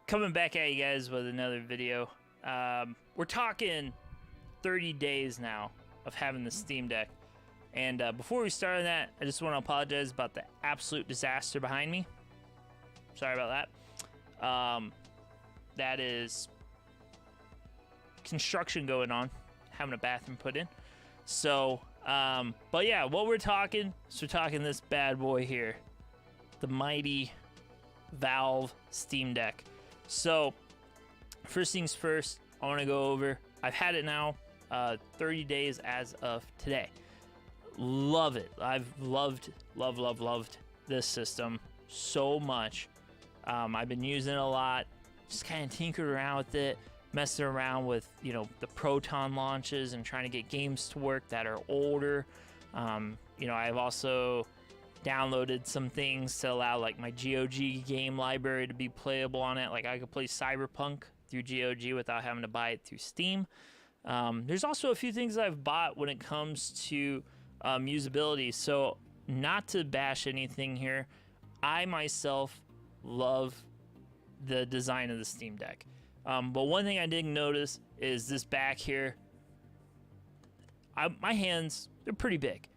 Coming back at you guys with another video. We're talking 30 days now of having the Steam Deck. And before we start on that, I just want to apologize about the absolute disaster behind me. Sorry about that. That is construction going on, having a bathroom put in. So, but yeah, what we're talking this bad boy here, the mighty Valve Steam Deck. So, first things first, I want to go over, I've had it now 30 days as of today. Love it. I've loved this system so much. I've been using it a lot, just kind of tinkered around with it, messing around with, you know, the Proton launches and trying to get games to work that are older. You know, I've also downloaded some things to allow like my GOG game library to be playable on it. Like I could play Cyberpunk through GOG without having to buy it through Steam. There's also a few things that I've bought when it comes to usability. So not to bash anything here, I myself love the design of the Steam Deck. But one thing I didn't notice is this back here. My hands, they're pretty big,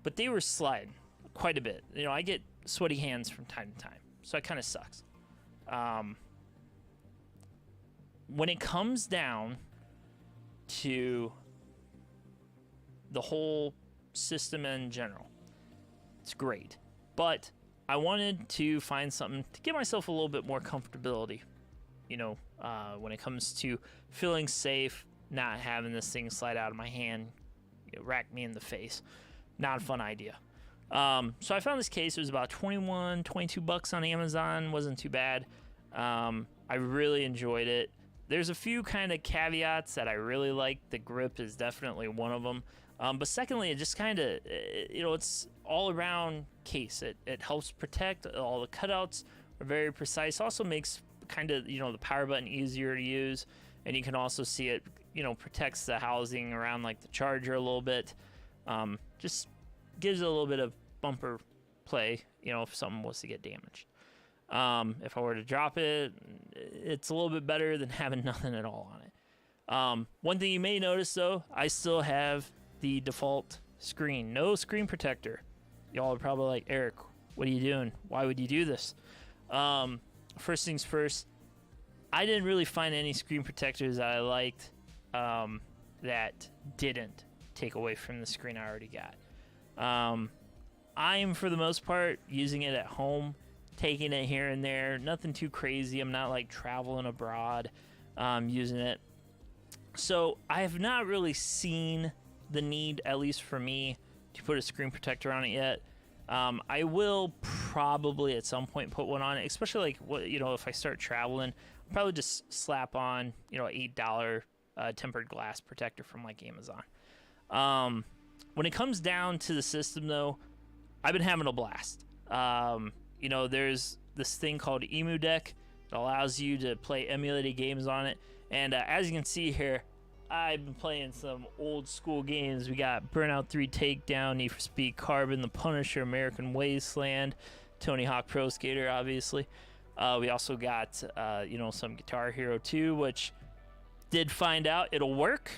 but they were sliding quite a bit. You know, I get sweaty hands from time to time, so it kind of sucks. When it comes down to the whole system in general, it's great. But I wanted to find something to give myself a little bit more comfortability. You know, when it comes to feeling safe, not having this thing slide out of my hand, rack me in the face. Not a fun idea. So I found this case. It was about 21, 22 bucks on Amazon. Wasn't too bad. I really enjoyed it. There's a few kind of caveats that I really like. The grip is definitely one of them. But secondly, it just kind of, you know, it's all around case. It helps protect. All the cutouts are very precise. Also makes kind of, you know, the power button easier to use. And you can also see it, you know, protects the housing around like the charger a little bit. Just gives it a little bit of bumper play, you know, if something was to get damaged. If I were to drop it, it's a little bit better than having nothing at all on it. One thing you may notice though, I still have the default screen, no screen protector. Y'all are probably like, Eric, what are you doing? Why would you do this? First things first, I didn't really find any screen protectors that I liked that didn't take away from the screen I already got. I'm, for the most part, using it at home, taking it here and there, nothing too crazy. I'm not like traveling abroad using it. So I have not really seen the need, at least for me, to put a screen protector on it yet. I will probably at some point put one on it, especially like, you know, if I start traveling, I'll probably just slap on, you know, $8 tempered glass protector from like Amazon. When it comes down to the system though, I've been having a blast. You know, there's this thing called EmuDeck that allows you to play emulated games on it. And as you can see here, I've been playing some old school games. We got Burnout 3 Takedown, Need for Speed Carbon, The Punisher, American Wasteland, Tony Hawk Pro Skater, obviously. We also got, you know, some Guitar Hero 2, which did find out it'll work,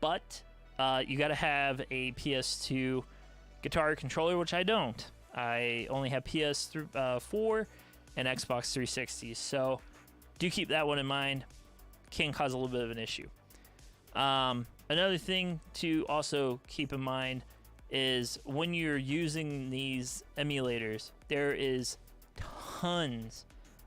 but you got to have a PS2 guitar controller, which I don't. I only have PS4 and Xbox 360, so do keep that one in mind. Can cause a little bit of an issue. Another thing to also keep in mind is when you're using these emulators, there is tons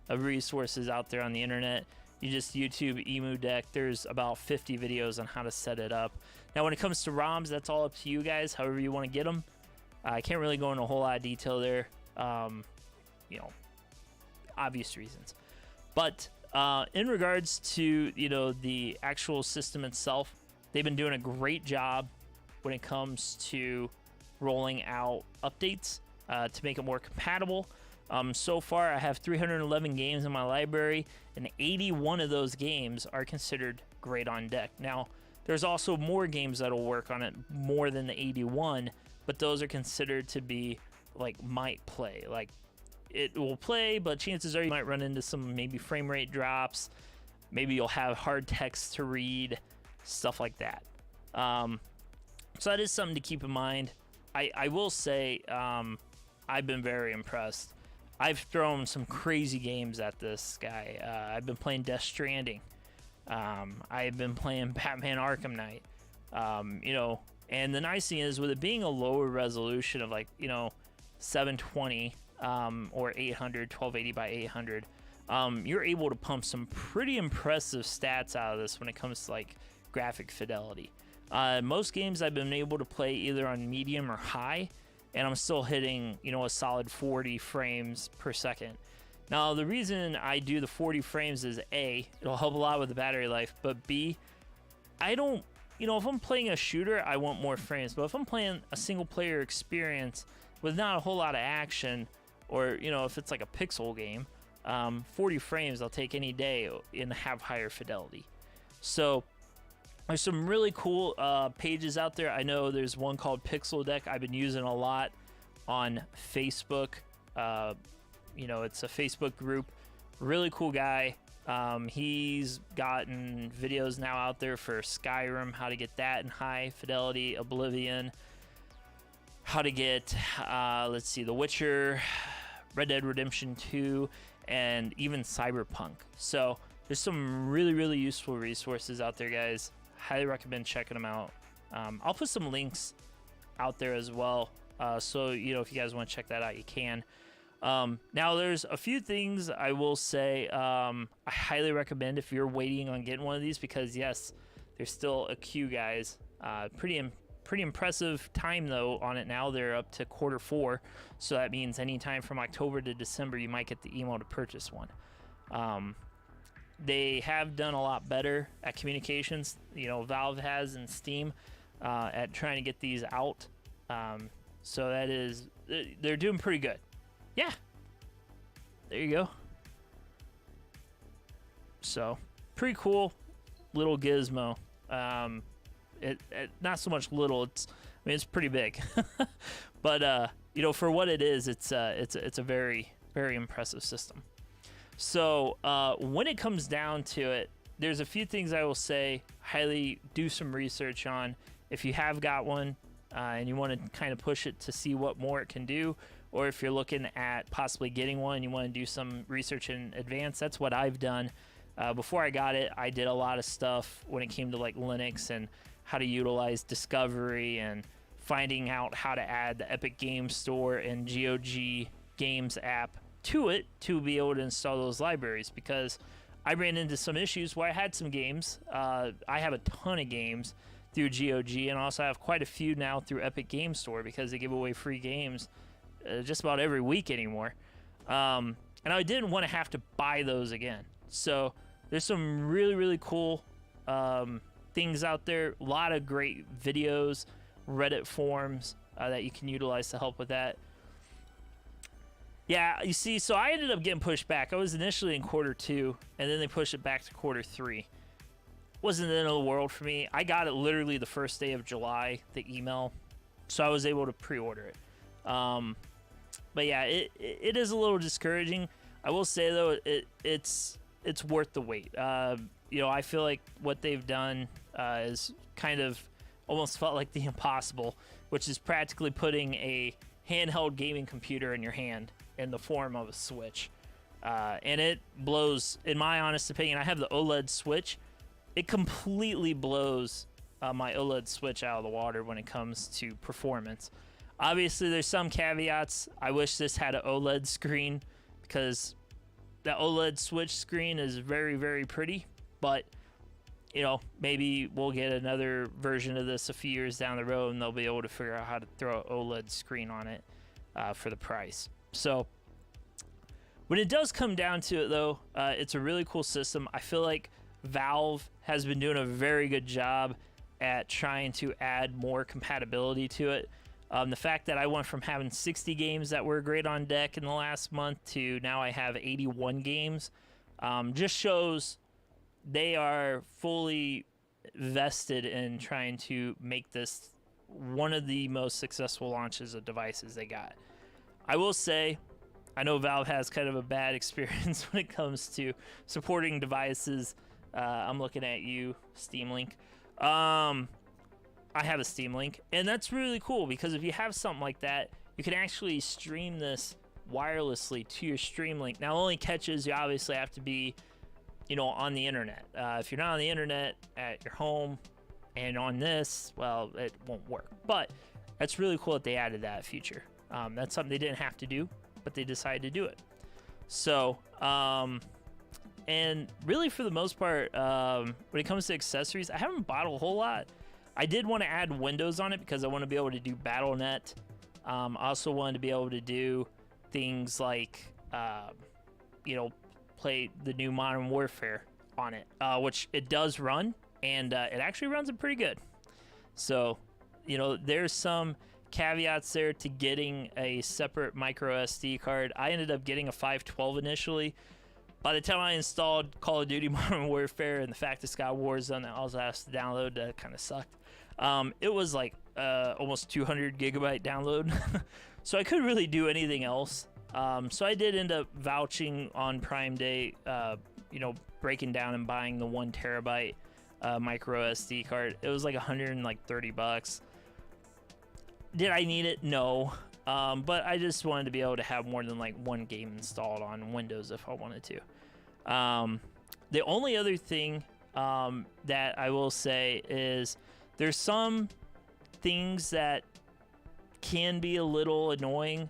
of resources out there on the internet. You just YouTube EmuDeck. There's about 50 videos on how to set it up. Now, when it comes to ROMs, that's all up to you guys, however you want to get them. I can't really go into a whole lot of detail there, you know, obvious reasons. But in regards to, you know, the actual system itself, they've been doing a great job when it comes to rolling out updates to make it more compatible. So far, I have 311 games in my library, and 81 of those games are considered great on deck. Now, there's also more games that'll work on it more than the 81, but those are considered to be like might play, like it will play, but chances are you might run into some maybe frame rate drops. Maybe you'll have hard text to read, stuff like that. So that is something to keep in mind. I will say I've been very impressed. I've thrown some crazy games at this guy. I've been playing Death Stranding. I've been playing Batman Arkham Knight. You know, and the nice thing is with it being a lower resolution of like, you know, 720 or 800, 1280 by 800, you're able to pump some pretty impressive stats out of this when it comes to like graphic fidelity. Most games I've been able to play either on medium or high, and I'm still hitting, you know, a solid 40 frames per second. Now, the reason I do the 40 frames is A, it'll help a lot with the battery life, but B, I don't, you know, if I'm playing a shooter, I want more frames, but if I'm playing a single player experience with not a whole lot of action, or, you know, if it's like a pixel game, 40 frames I'll take any day and have higher fidelity. So there's some really cool pages out there. I know there's one called Pixel Deck I've been using a lot on Facebook. You know, it's a Facebook group. Really cool guy. He's gotten videos now out there for Skyrim, how to get that in high fidelity, Oblivion, how to get, let's see, The Witcher, Red Dead Redemption 2, and even Cyberpunk. So there's some really, really useful resources out there, guys. Highly recommend checking them out. I'll put some links out there as well. So, you know, if you guys want to check that out, you can. Now, there's a few things I will say I highly recommend if you're waiting on getting one of these, because, yes, there's still a queue, guys. Pretty impressive time, though, on it now. They're up to Q4, so that means anytime from October to December, you might get the email to purchase one. They have done a lot better at communications, you know, Valve has and Steam, at trying to get these out. So that is, they're doing pretty good. Yeah, there you go. So pretty cool little gizmo. It not so much little. I mean, it's pretty big, but you know, for what it is, it's a very, very impressive system. So when it comes down to it, there's a few things I will say. Highly do some research on. If you have got one and you want to kind of push it to see what more it can do, or if you're looking at possibly getting one and you want to do some research in advance, that's what I've done. Before I got it, I did a lot of stuff when it came to like Linux and how to utilize Discovery and finding out how to add the Epic Games Store and GOG Games app to it to be able to install those libraries, because I ran into some issues where I had some games. I have a ton of games through GOG, and also have quite a few now through Epic Games Store, because they give away free games just about every week anymore. And I didn't want to have to buy those again. So there's some really, really cool things out there. A lot of great videos, Reddit forums that you can utilize to help with that. Yeah, you see, so I ended up getting pushed back. I was initially in Q2, and then they pushed it back to Q3. Wasn't the end of the world for me. I got it literally the first day of July, the email, so I was able to pre-order it. But yeah, it is a little discouraging. I will say though, it's worth the wait. You know, I feel like what they've done is kind of almost felt like the impossible, which is practically putting a handheld gaming computer in your hand in the form of a Switch. And it blows, in my honest opinion. I have the OLED Switch. It completely blows my OLED Switch out of the water when it comes to performance. Obviously, there's some caveats. I wish this had an OLED screen, because the OLED Switch screen is very, very pretty. But, you know, maybe we'll get another version of this a few years down the road, and they'll be able to figure out how to throw an OLED screen on it for the price. So when it does come down to it, though, it's a really cool system. I feel like Valve has been doing a very good job at trying to add more compatibility to it. The fact that I went from having 60 games that were great on deck in the last month to now I have 81 games just shows they are fully vested in trying to make this one of the most successful launches of devices they got. I will say I know Valve has kind of a bad experience when it comes to supporting devices. I'm looking at you, Steam Link. I have a Steam Link, and that's really cool because if you have something like that, you can actually stream this wirelessly to your Stream Link. Now, only catches you obviously have to be, on the internet. If you're not on the internet at your home and on this, well, it won't work. But that's really cool that they added that feature. That's something they didn't have to do, but they decided to do it. So, and really for the most part, when it comes to accessories, I haven't bought a whole lot. I did want to add Windows on it because I want to be able to do Battle.net. I also wanted to be able to do things like, play the new Modern Warfare on it, which it does run, and it actually runs it pretty good. So, there's some caveats there to getting a separate micro SD card. I ended up getting a 512 initially. By the time I installed Call of Duty Modern Warfare and the fact it's got Warzone that I also has to download, that kind of sucked. It was like almost 200 gigabyte download. So I couldn't really do anything else. So I did end up vouching on Prime Day, breaking down and buying the 1 terabyte micro SD card. It was like $130. Did I need it? No. But I just wanted to be able to have more than like one game installed on Windows if I wanted to. The only other thing that I will say is there's some things that can be a little annoying.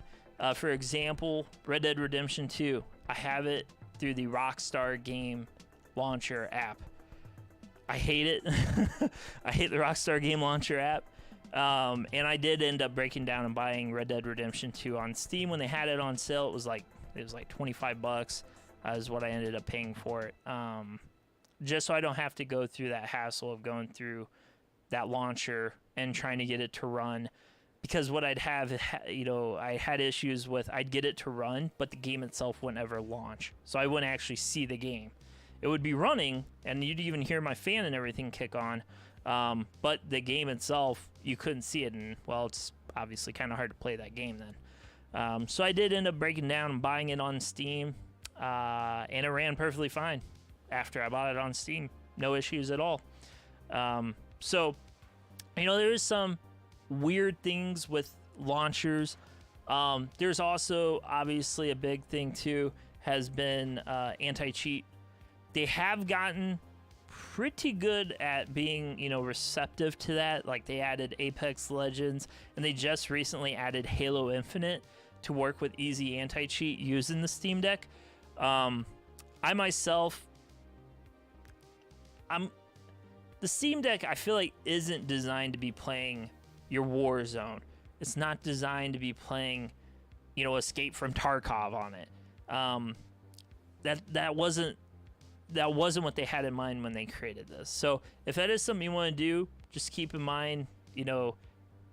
For example, Red Dead Redemption 2. I have it through the Rockstar Game Launcher app. I hate it. I hate the Rockstar Game Launcher app. And I did end up breaking down and buying Red Dead Redemption 2 on Steam when they had it on sale. It was like $25 is what I ended up paying for it. Just so I don't have to go through that hassle of going through that launcher and trying to get it to run. Because what I'd have, I had issues with, I'd get it to run, but the game itself wouldn't ever launch. So I wouldn't actually see the game. It would be running, and you'd even hear my fan and everything kick on. But the game itself, you couldn't see it, and, well, it's obviously kind of hard to play that game then. So I did end up breaking down and buying it on Steam, and it ran perfectly fine after I bought it on Steam. No issues at all. So, there is some weird things with launchers. There's also, obviously, a big thing, too, has been anti-cheat. They have gotten pretty good at being, receptive to that. Like, they added Apex Legends, and they just recently added Halo Infinite to work with easy anti-cheat using the Steam Deck. I myself, the Steam Deck, I feel like, isn't designed to be playing your Warzone. It's not designed to be playing, Escape from Tarkov on it. That wasn't what they had in mind when they created this. So if that is something you want to do, just keep in mind,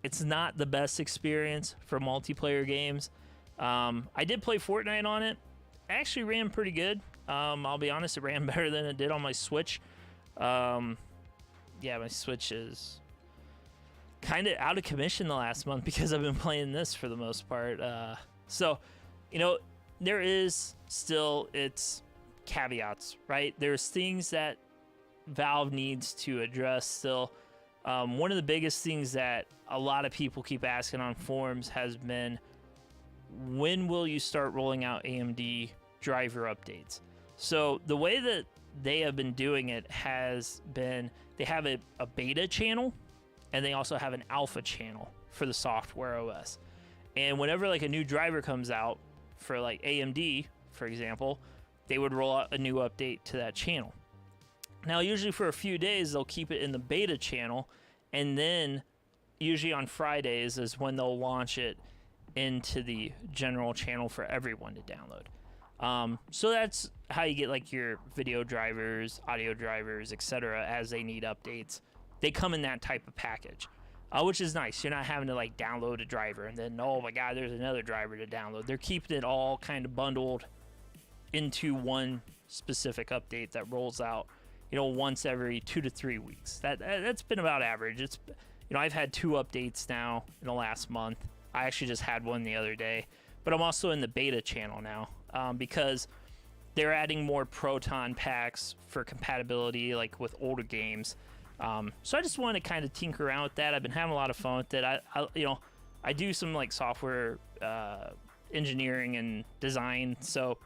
it's not the best experience for multiplayer games. I did play Fortnite on it. It actually ran pretty good. I'll be honest, it ran better than it did on my Switch. My Switch is kind of out of commission the last month because I've been playing this for the most part. So, there is still its caveats, right? There's things that Valve needs to address still. One of the biggest things that a lot of people keep asking on forums has been, when will you start rolling out AMD driver updates? So the way that they have been doing it has been, they have a beta channel, and they also have an alpha channel for the software OS. And whenever like a new driver comes out for like AMD, for example, they would roll out a new update to that channel. Now, usually for a few days, they'll keep it in the beta channel, and then usually on Fridays is when they'll launch it into the general channel for everyone to download. So that's how you get like your video drivers, audio drivers, etc. as they need updates. They come in that type of package, which is nice. You're not having to like download a driver and then, oh my God, there's another driver to download. They're keeping it all kind of bundled into one specific update that rolls out, once every 2 to 3 weeks. That's been about average. It's, I've had 2 updates now in the last month. I actually just had one the other day, but I'm also in the beta channel now, because they're adding more Proton packs for compatibility, like with older games. So I just want to kind of tinker around with that. I've been having a lot of fun with it. I do some like software engineering and design, so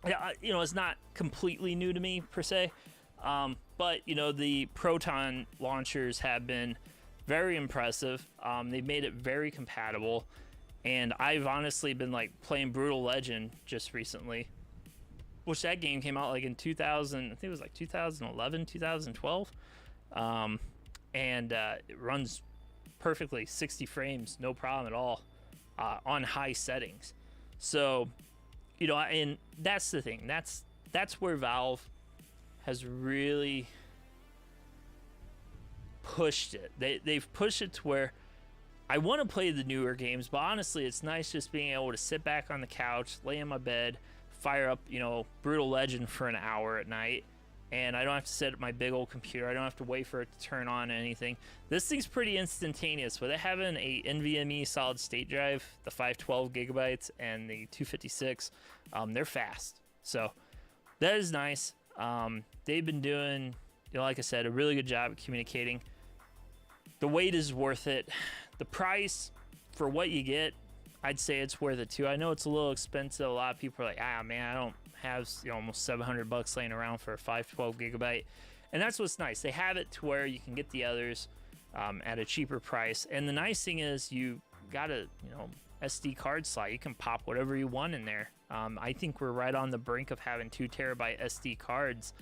it's not completely new to me per se. But the Proton launchers have been very impressive. They've made it very compatible, and I've honestly been like playing Brutal Legend just recently, which that game came out like in 2000, I think it was like 2011, 2012. And it runs perfectly, 60 frames, no problem at all, on high settings. So, and that's the thing. That's where Valve has really pushed it. They've pushed it to where I want to play the newer games, but honestly, it's nice just being able to sit back on the couch, lay in my bed, fire up, Brutal Legend for an hour at night, and I don't have to set up my big old computer. I don't have to wait for it to turn on anything. This thing's pretty instantaneous. With it having a NVMe solid state drive, the 512 gigabytes and the 256, they're fast. So that is nice. They've been doing, like I said, a really good job at communicating. The wait is worth it. The price for what you get, I'd say it's worth it too. I know it's a little expensive. A lot of people are like, man, I don't have almost $700 laying around for a 512 gigabyte. And that's what's nice. They have it to where you can get the others at a cheaper price. And the nice thing is you got a SD card slot. You can pop whatever you want in there. I think we're right on the brink of having 2 terabyte SD cards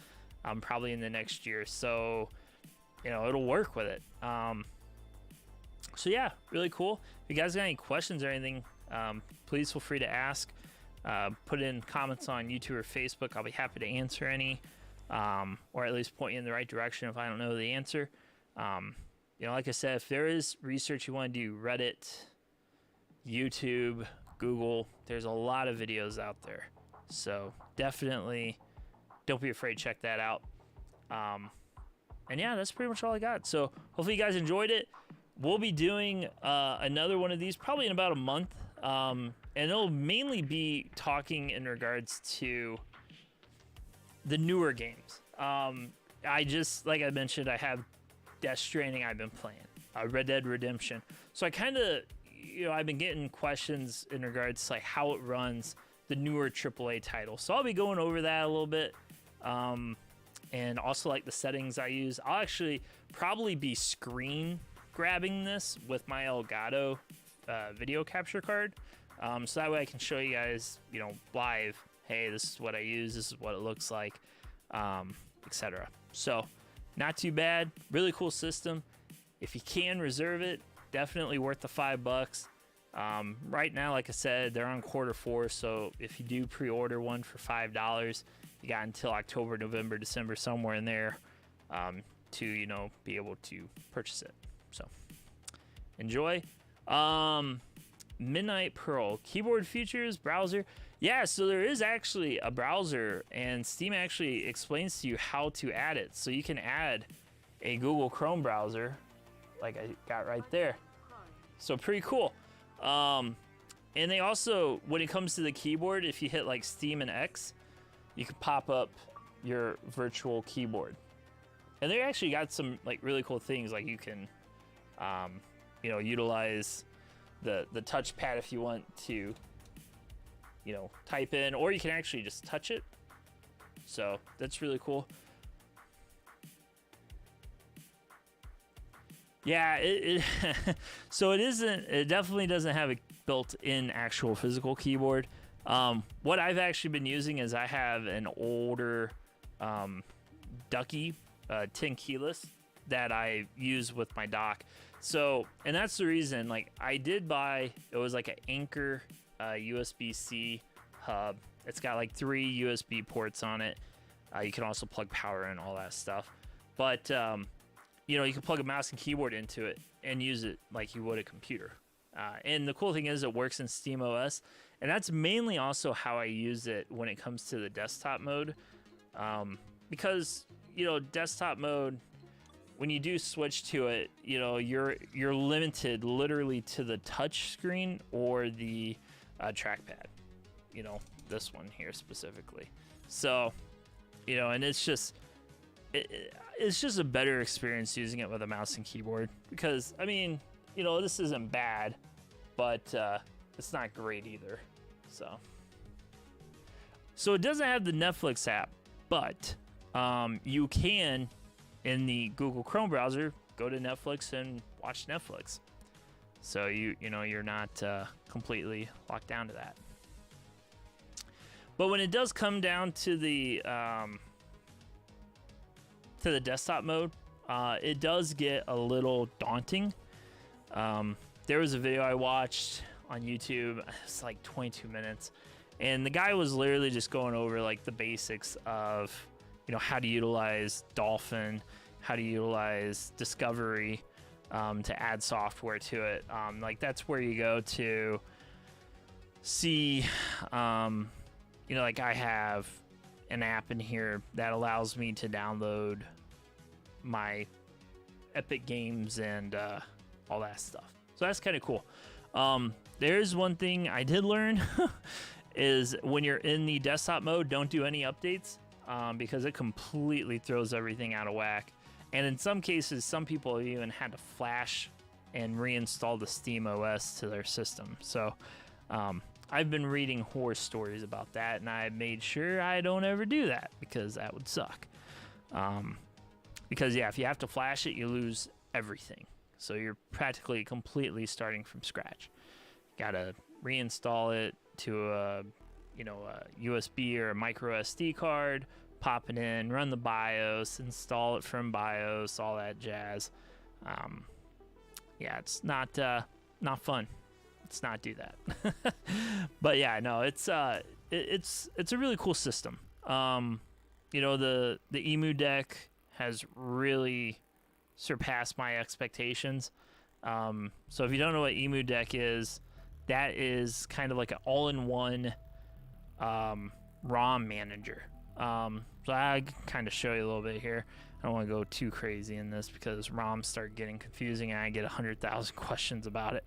probably in the next year. So, it'll work with it. So yeah, really cool. If you guys got any questions or anything, please feel free to ask. Put in comments on YouTube or Facebook. I'll be happy to answer any, or at least point you in the right direction if I don't know the answer. Like I said, if there is research you want to do, Reddit, YouTube, Google, there's a lot of videos out there. So definitely don't be afraid to check that out. And yeah, that's pretty much all I got. So hopefully you guys enjoyed it. We'll be doing another one of these probably in about a month. And it'll mainly be talking in regards to the newer games. Like I mentioned, I have Death Stranding I've been playing, Red Dead Redemption. So I kind of, I've been getting questions in regards to like how it runs the newer AAA titles. So I'll be going over that a little bit. And also like the settings I use. I'll actually probably be screen grabbing this with my Elgato video capture card. So that way I can show you guys, live, hey, this is what I use, this is what it looks like, etc. So not too bad, really cool system. If you can reserve it, definitely worth the $5. Right now, like I said, they're on Q4, so if you do pre-order one for $5, you got until October, November, December, somewhere in there, to be able to purchase it. So enjoy. Midnight Pearl keyboard features browser. Yeah, so there is actually a browser, and Steam actually explains to you how to add it. So you can add a Google Chrome browser, like I got right there. So pretty cool. And they also, when it comes to the keyboard, if you hit like Steam and X, you can pop up your virtual keyboard. And they actually got some like really cool things, like you can, utilize the touchpad if you want to, type in, or you can actually just touch it. So that's really cool. Yeah, so it definitely doesn't have a built-in actual physical keyboard. What I've actually been using is I have an older Ducky 10 keyless that I use with my dock. So, and that's the reason, like I did buy, it was like an Anker USB-C hub. It's got like 3 USB ports on it. You can also plug power in, all that stuff. But, you can plug a mouse and keyboard into it and use it like you would a computer. And the cool thing is it works in SteamOS. And that's mainly also how I use it when it comes to the desktop mode. Because, desktop mode, when you do switch to it, you're limited literally to the touch screen or the trackpad. This one here specifically. So, and it's just a better experience using it with a mouse and keyboard, because I mean, this isn't bad, but it's not great either. So it doesn't have the Netflix app, but you can, in the Google Chrome browser, go to Netflix and watch Netflix. So you're not completely locked down to that. But when it does come down to the desktop mode, it does get a little daunting. There was a video I watched on YouTube. It's like 22 minutes, and the guy was literally just going over like the basics of how to utilize Dolphin, how to utilize Discovery, to add software to it. Like that's where you go to see, like I have an app in here that allows me to download my Epic Games and all that stuff. So that's kind of cool. There's one thing I did learn is when you're in the desktop mode, don't do any updates, because it completely throws everything out of whack. And in some cases, some people even had to flash and reinstall the Steam OS to their system. So I've been reading horror stories about that, and I made sure I don't ever do that, because that would suck. Because, yeah, if you have to flash it, you lose everything. So you're practically completely starting from scratch. Gotta reinstall it to a USB or a micro SD card, pop it in, run the BIOS, install it from BIOS, all that jazz. Yeah, it's not fun. Let's not do that. But yeah, no, it's a really cool system. The Emu deck has really surpassed my expectations. So if you don't know what Emu deck is, that is kind of like an all-in-one ROM manager. So I can kind of show you a little bit here. I don't want to go too crazy in this because ROMs start getting confusing and I get 100,000 questions about it.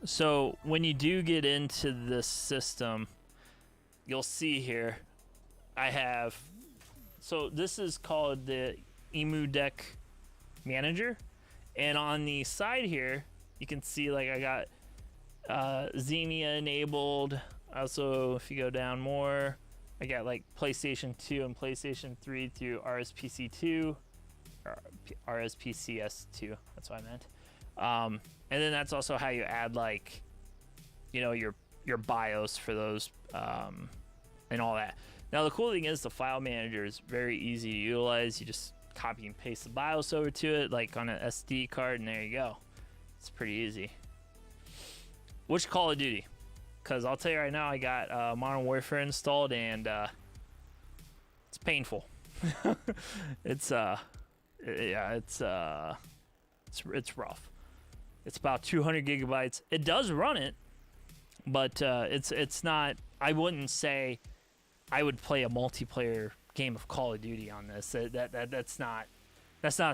So when you do get into this system, you'll see here I have, so this is called the Emu deck manager, and on the side here you can see like I got Xenia enabled. Also, if you go down more, I got like PlayStation 2 and PlayStation 3 through RSPC2 or RSPCS2, that's what I meant. And then that's also how you add like your BIOS for those and all that. Now the cool thing is the file manager is very easy to utilize. You just copy and paste the BIOS over to it like on an SD card, and there you go. It's pretty easy. Which Call of Duty? Because I'll tell you right now, I got Modern Warfare installed, and it's painful. It's rough. It's about 200 gigabytes. It does run it, but it's not. I wouldn't say I would play a multiplayer game of Call of Duty on this. That's not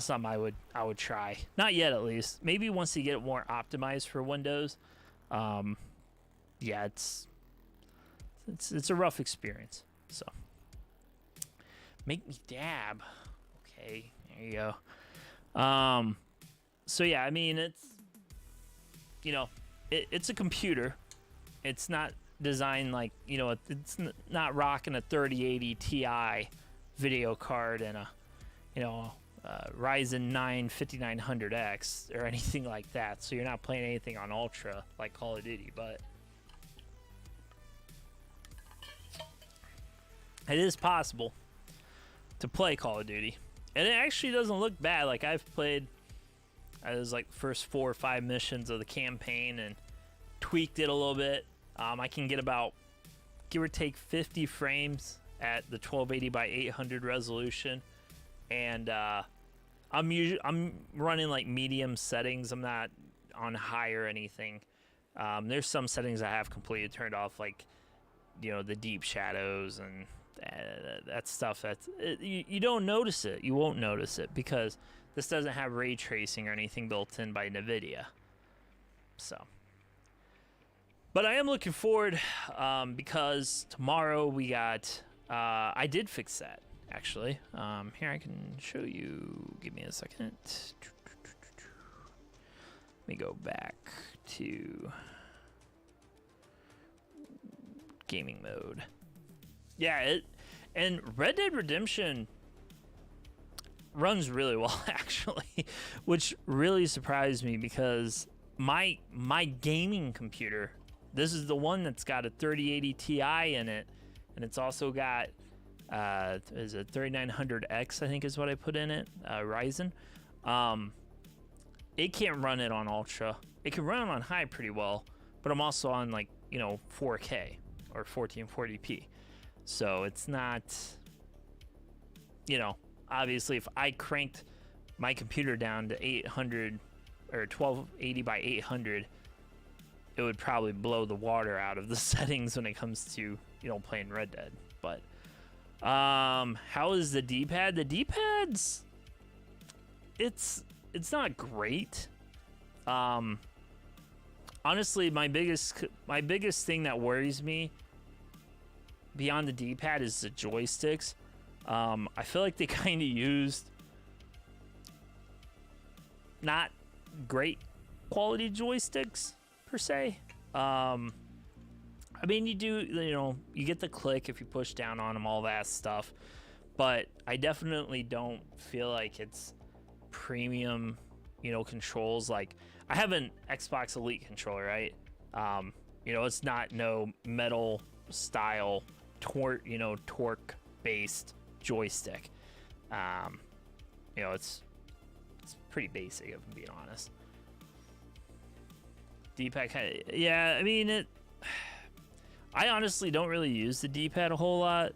something I would try. Not yet, at least. Maybe once you get it more optimized for Windows. Yeah, it's a rough experience. So make me dab. Okay, there you go. So yeah, I mean it's a computer. It's not designed like it's not rocking a 3080 Ti video card and a Ryzen 9 5900X or anything like that. So you're not playing anything on Ultra like Call of Duty, but it is possible to play Call of Duty, and it actually doesn't look bad. Like I've played, I was like first 4 or 5 missions of the campaign and tweaked it a little bit. I can get about, give or take, 50 frames at the 1280 by 800 resolution, and I'm running like medium settings. I'm not on high or anything. There's some settings I have completely turned off, like the deep shadows and that stuff. You don't notice it. You won't notice it because this doesn't have ray tracing or anything built in by NVIDIA. So But I am looking forward because tomorrow we got. I did fix that actually. Here I can show you. Give me a second. Let me go back to gaming mode. Yeah, and Red Dead Redemption runs really well actually, which really surprised me because my gaming computer, this is the one that's got a 3080 Ti in it, and it's also got is a 3900X I think is what I put in it, Ryzen. It can't run it on ultra. It can run it on high pretty well, but I'm also on 4K or 1440p. So it's not, obviously if I cranked my computer down to 800 or 1280 by 800, it would probably blow the water out of the settings when it comes to, playing Red Dead. But how is the D-pad? The D-pad's it's not great. Honestly, my biggest thing that worries me beyond the D-pad is the joysticks. I feel like they kind of used not great quality joysticks per se. I mean, you get the click if you push down on them, all that stuff, but I definitely don't feel like it's premium, controls. Like, I have an Xbox Elite controller, right? It's not no metal style torque based joystick. It's pretty basic, if I'm being honest. D-pad kind of, yeah, I mean, I honestly don't really use the D-pad a whole lot.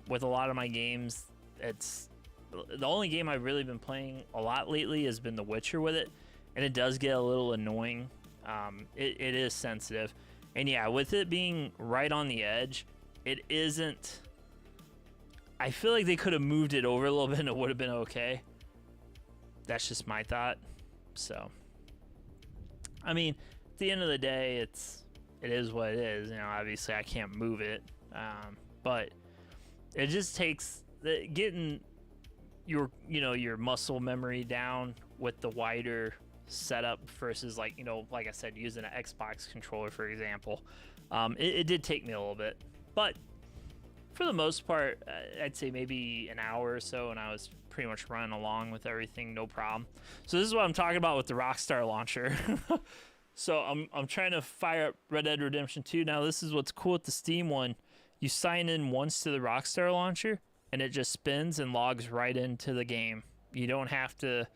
With a lot of my games, it's the only game I've really been playing a lot lately has been The Witcher with it, and it does get a little annoying. It is sensitive, and yeah, with it being right on the edge, it isn't. I feel like they could have moved it over a little bit and it would have been okay. That's just my thought. So, I mean, at the end of the day, it is what it is. Obviously I can't move it, but it just takes getting your muscle memory down with the wider setup versus like I said, using an Xbox controller, for example. It did take me a little bit, but for the most part, I'd say maybe an hour or so, and I was pretty much running along with everything, no problem. So this is what I'm talking about with the Rockstar launcher. So I'm trying to fire up Red Dead Redemption 2. Now this is what's cool with the Steam one. You sign in once to the Rockstar launcher, and it just spins and logs right into the game. You don't have to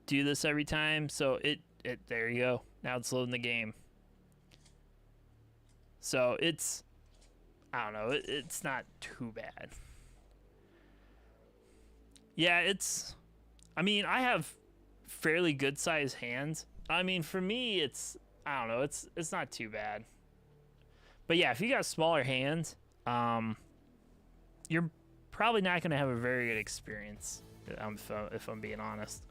do this every time. So there you go. Now it's loading the game. So I don't know, it's not too bad. Yeah, I mean, I have fairly good sized hands. I mean, for me, I don't know, it's not too bad. But yeah, if you got smaller hands, you're probably not going to have a very good experience, if I'm being honest.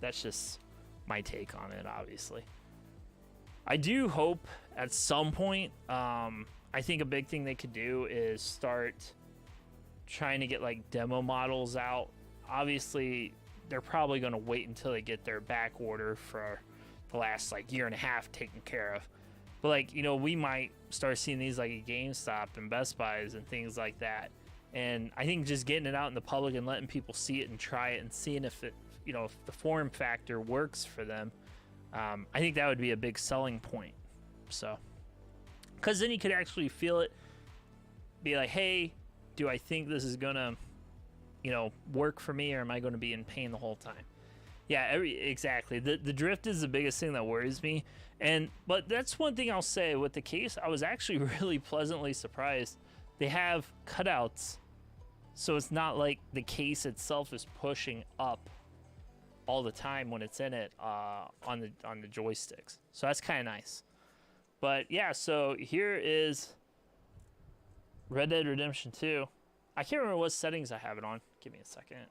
That's just my take on it, obviously. I do hope at some point, I think a big thing they could do is start trying to get like demo models out. Obviously, they're probably going to wait until they get their back order for the last year and a half taken care of. But we might start seeing these like at GameStop and Best Buys and things like that. And I think just getting it out in the public and letting people see it and try it and seeing if it, if the form factor works for them, I think that would be a big selling point. So, because then you could actually feel it, be like, hey, do I think this is gonna, work for me, or am I going to be in pain the whole time? Yeah, exactly. The drift is the biggest thing that worries me. But that's one thing I'll say with the case. I was actually really pleasantly surprised. They have cutouts, so it's not like the case itself is pushing up all the time when it's in it on the joysticks. So that's kind of nice. But yeah, so here is Red Dead Redemption 2. I can't remember what settings I have it on. Give me a second.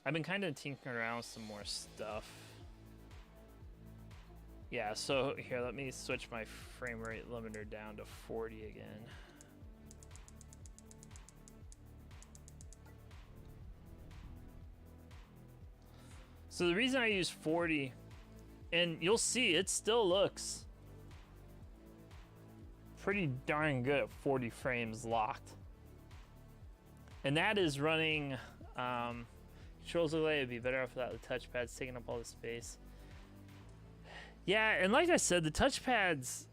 I've been kind of tinkering around with some more stuff. Yeah, so here, let me switch my frame rate limiter down to 40 again. So the reason I use 40, and you'll see it still looks pretty darn good at 40 frames locked. And that is running, controls look like it'd be better off without the touchpads taking up all the space. Yeah, and like I said, the touchpads,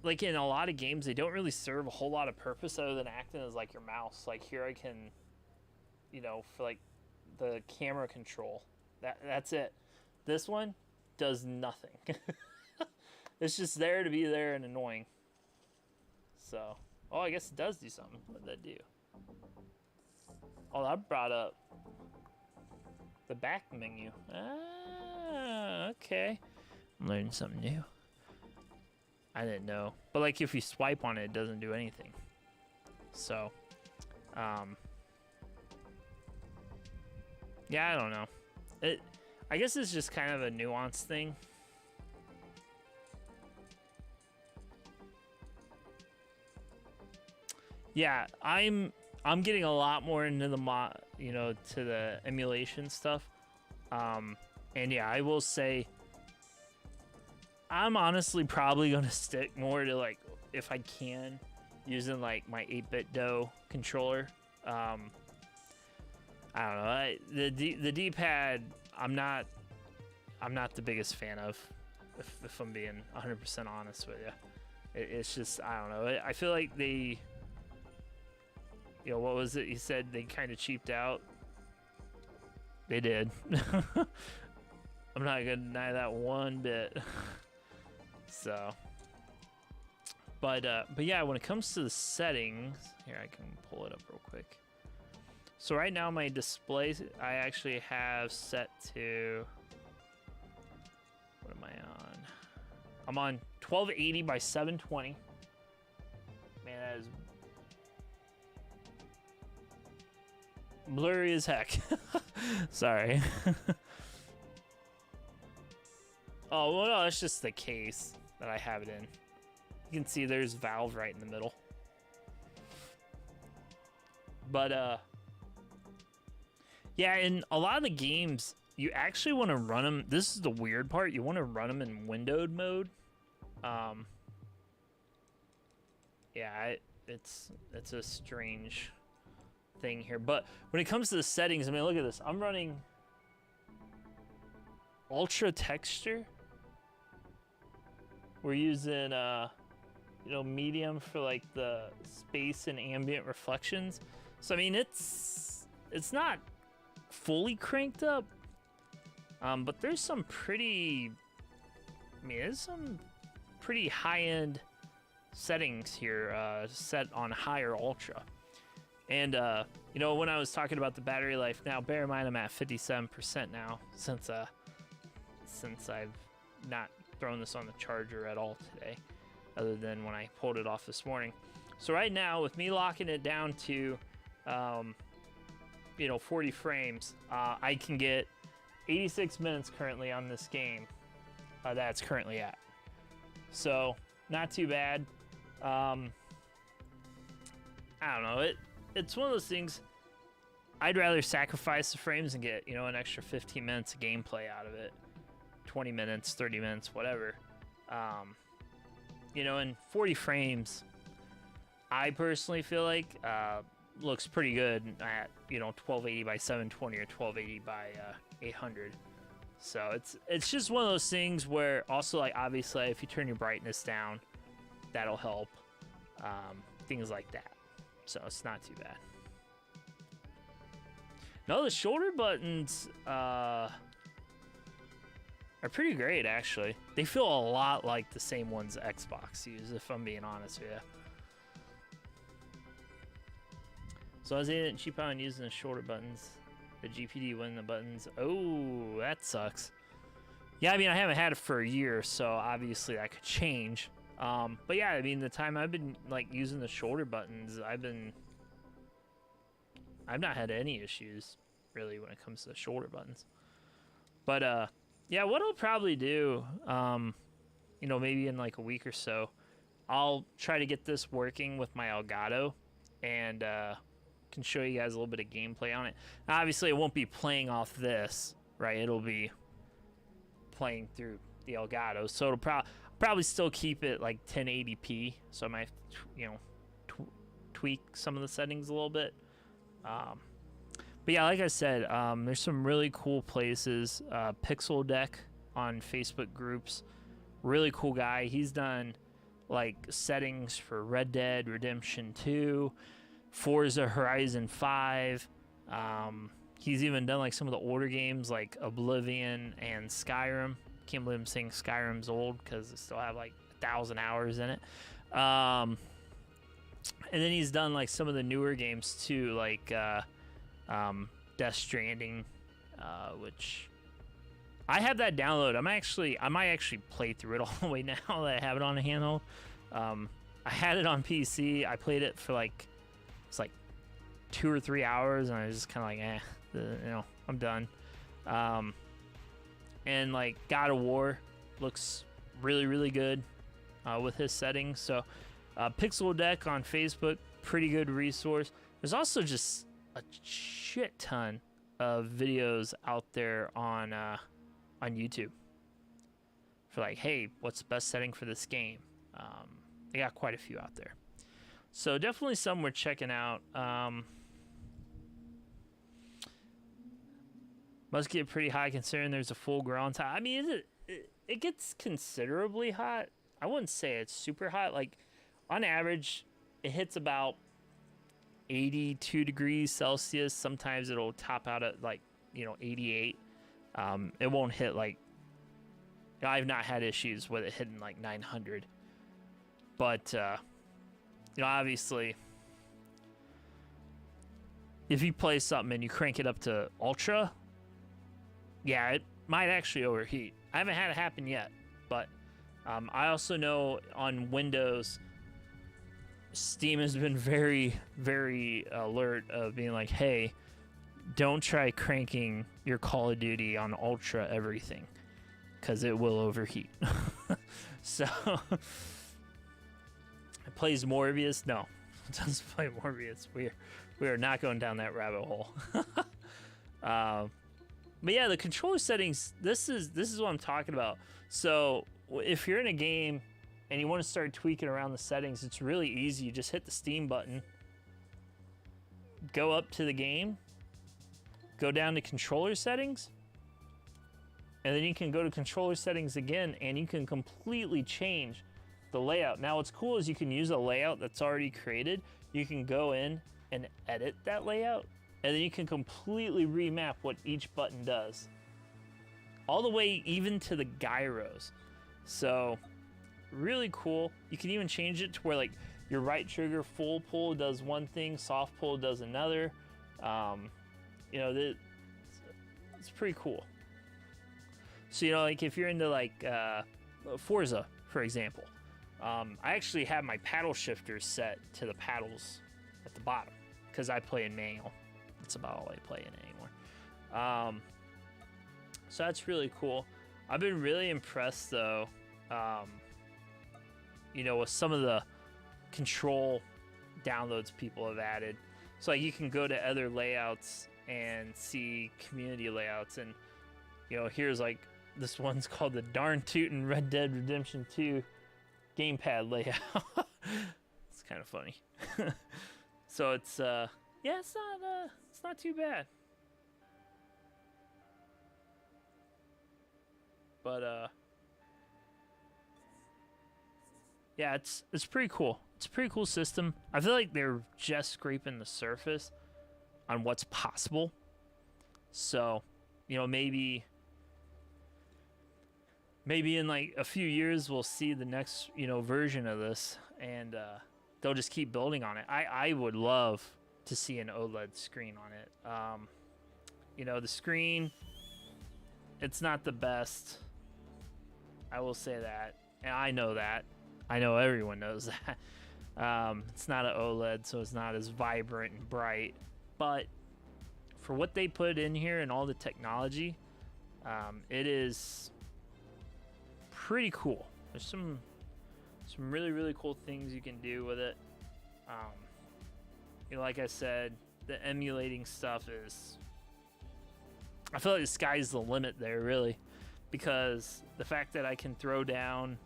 like in a lot of games, they don't really serve a whole lot of purpose other than acting as like your mouse. Like here I can, you know, for like the camera control, that's it. This one does nothing. It's just there to be there and annoying. So, oh, I guess it does do something. What did that do? Oh, that brought up the back menu. Ah, okay. I'm learning something new. I didn't know. But like if you swipe on it, it doesn't do anything. So, yeah, I don't know. I guess it's just kind of a nuanced thing. Yeah, I'm getting a lot more into the to the emulation stuff. And yeah, I will say I'm honestly probably going to stick more to like, if I can, using like my 8-bit DOE controller. I don't know. The D-pad, I'm not the biggest fan of, if I'm being 100% honest with you. It's just, I don't know. I feel like they, you know, what was it? He said they kind of cheaped out. They did. I'm not gonna deny that one bit. So, but yeah, when it comes to the settings, here I can pull it up real quick. So right now my display, I actually have set to, what am I on? I'm on 1280 by 720. Man, that is blurry as heck. Sorry. Oh, well, no, it's just the case that I have it in. You can see there's Valve right in the middle. But, yeah, in a lot of the games, you actually want to run them. This is the weird part. You want to run them in windowed mode. Yeah, it's a strange thing here. But when it comes to the settings, I mean, look at this. I'm running ultra texture. We're using, you know, medium for like the space and ambient reflections. So I mean, it's not fully cranked up, but there's some pretty, I mean, there's some pretty high-end settings here, set on higher ultra. And you know, when I was talking about the battery life, now bear in mind I'm at 57% now since I've not thrown this on the charger at all today, other than when I pulled it off this morning. So right now, with me locking it down to, you know, 40 frames, I can get 86 minutes currently on this game. That's currently at. So not too bad. I don't know. It's one of those things. I'd rather sacrifice the frames and get, you know, an extra 15 minutes of gameplay out of it. 20 minutes, 30 minutes, whatever. You know, in 40 frames, I personally feel like looks pretty good at, you know, 1280 by 720 or 1280 by 800. So it's just one of those things where also, like, obviously if you turn your brightness down, that'll help. Things like that. So it's not too bad. No, the shoulder buttons are pretty great, actually. They feel a lot like the same ones Xbox uses, if I'm being honest with you. So I was able to cheap out on using the shoulder buttons. The GPD when the buttons. Oh, that sucks. Yeah, I mean, I haven't had it for a year, so obviously that could change. But yeah, I mean, the time I've been like using the shoulder buttons, I've not had any issues really when it comes to the shoulder buttons. But Yeah, what I'll probably do, maybe in like a week or so, I'll try to get this working with my Elgato, and can show you guys a little bit of gameplay on it. Now, obviously, it won't be playing off this, right? It'll be playing through the Elgato, so it'll probably still keep it like 1080p. So I might, tweak some of the settings a little bit. But yeah, like I said, there's some really cool places. Pixel Deck on Facebook groups, really cool guy. He's done like settings for Red Dead Redemption 2, Forza Horizon 5. He's even done like some of the older games like Oblivion and Skyrim. Can't believe I'm saying Skyrim's old because it still have like 1,000 hours in it. And then he's done like some of the newer games too, like Death Stranding, which I have that download. I might actually play through it all the way now that I have it on a handheld. I had it on PC. I played it for it's like 2 or 3 hours, and I was just kind of like, I'm done. And like God of War looks really, really good with his settings. So Pixel Deck on Facebook, pretty good resource. There's also just a shit ton of videos out there on YouTube for like, hey, what's the best setting for this game? They got quite a few out there, so definitely some we're checking out. Must get pretty hot considering there's a full ground time. I mean, it gets considerably hot. I wouldn't say it's super hot. Like on average, it hits about 82 degrees Celsius. Sometimes it'll top out at 88. It won't hit I've not had issues with it hitting like 900. But obviously, if you play something and you crank it up to ultra, yeah, it might actually overheat. I haven't had it happen yet, but I also know on Windows, Steam has been very, very alert of being like, hey, don't try cranking your Call of Duty on ultra everything, because it will overheat. So, it plays Morbius? No, it doesn't play Morbius. We are not going down that rabbit hole. But yeah, the controller settings, this is what I'm talking about. So if you're in a game and you want to start tweaking around the settings, it's really easy. You just hit the Steam button, go up to the game, go down to controller settings, and then you can go to controller settings again, and you can completely change the layout. Now what's cool is you can use a layout that's already created. You can go in and edit that layout, and then you can completely remap what each button does, all the way even to the gyros. So really cool. You can even change it to where like your right trigger full pull does one thing, soft pull does another. It's pretty cool. So like if you're into like Forza, for example, I actually have my paddle shifters set to the paddles at the bottom because I play in manual. That's about all I play in anymore. So that's really cool. I've been really impressed though, with some of the control downloads people have added. So like you can go to other layouts and see community layouts, and here's like this one's called the Darn Tootin' Red Dead Redemption 2 gamepad layout. It's kind of funny. So it's it's not too bad. But yeah, it's pretty cool. It's a pretty cool system. I feel like they're just scraping the surface on what's possible. So, maybe in like a few years we'll see the next, version of this, and they'll just keep building on it. I would love to see an OLED screen on it. The screen, it's not the best. I will say that, and I know that. I know everyone knows that. It's not an OLED, so it's not as vibrant and bright. But for what they put in here and all the technology, It is pretty cool. There's some really really cool things you can do with it. Um, like I said, the emulating stuff is. I feel like the sky's the limit there, really, because the fact that I can throw down,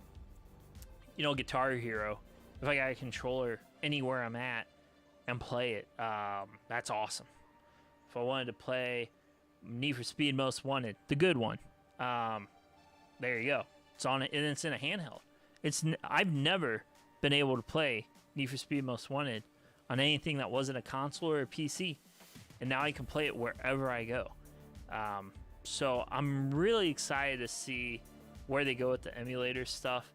Guitar Hero, if I got a controller anywhere I'm at and play it, that's awesome. If I wanted to play Need for Speed Most Wanted, the good one, there you go. It's on it, and it's in a handheld. I've never been able to play Need for Speed Most Wanted on anything that wasn't a console or a PC, and now I can play it wherever I go. So I'm really excited to see where they go with the emulator stuff.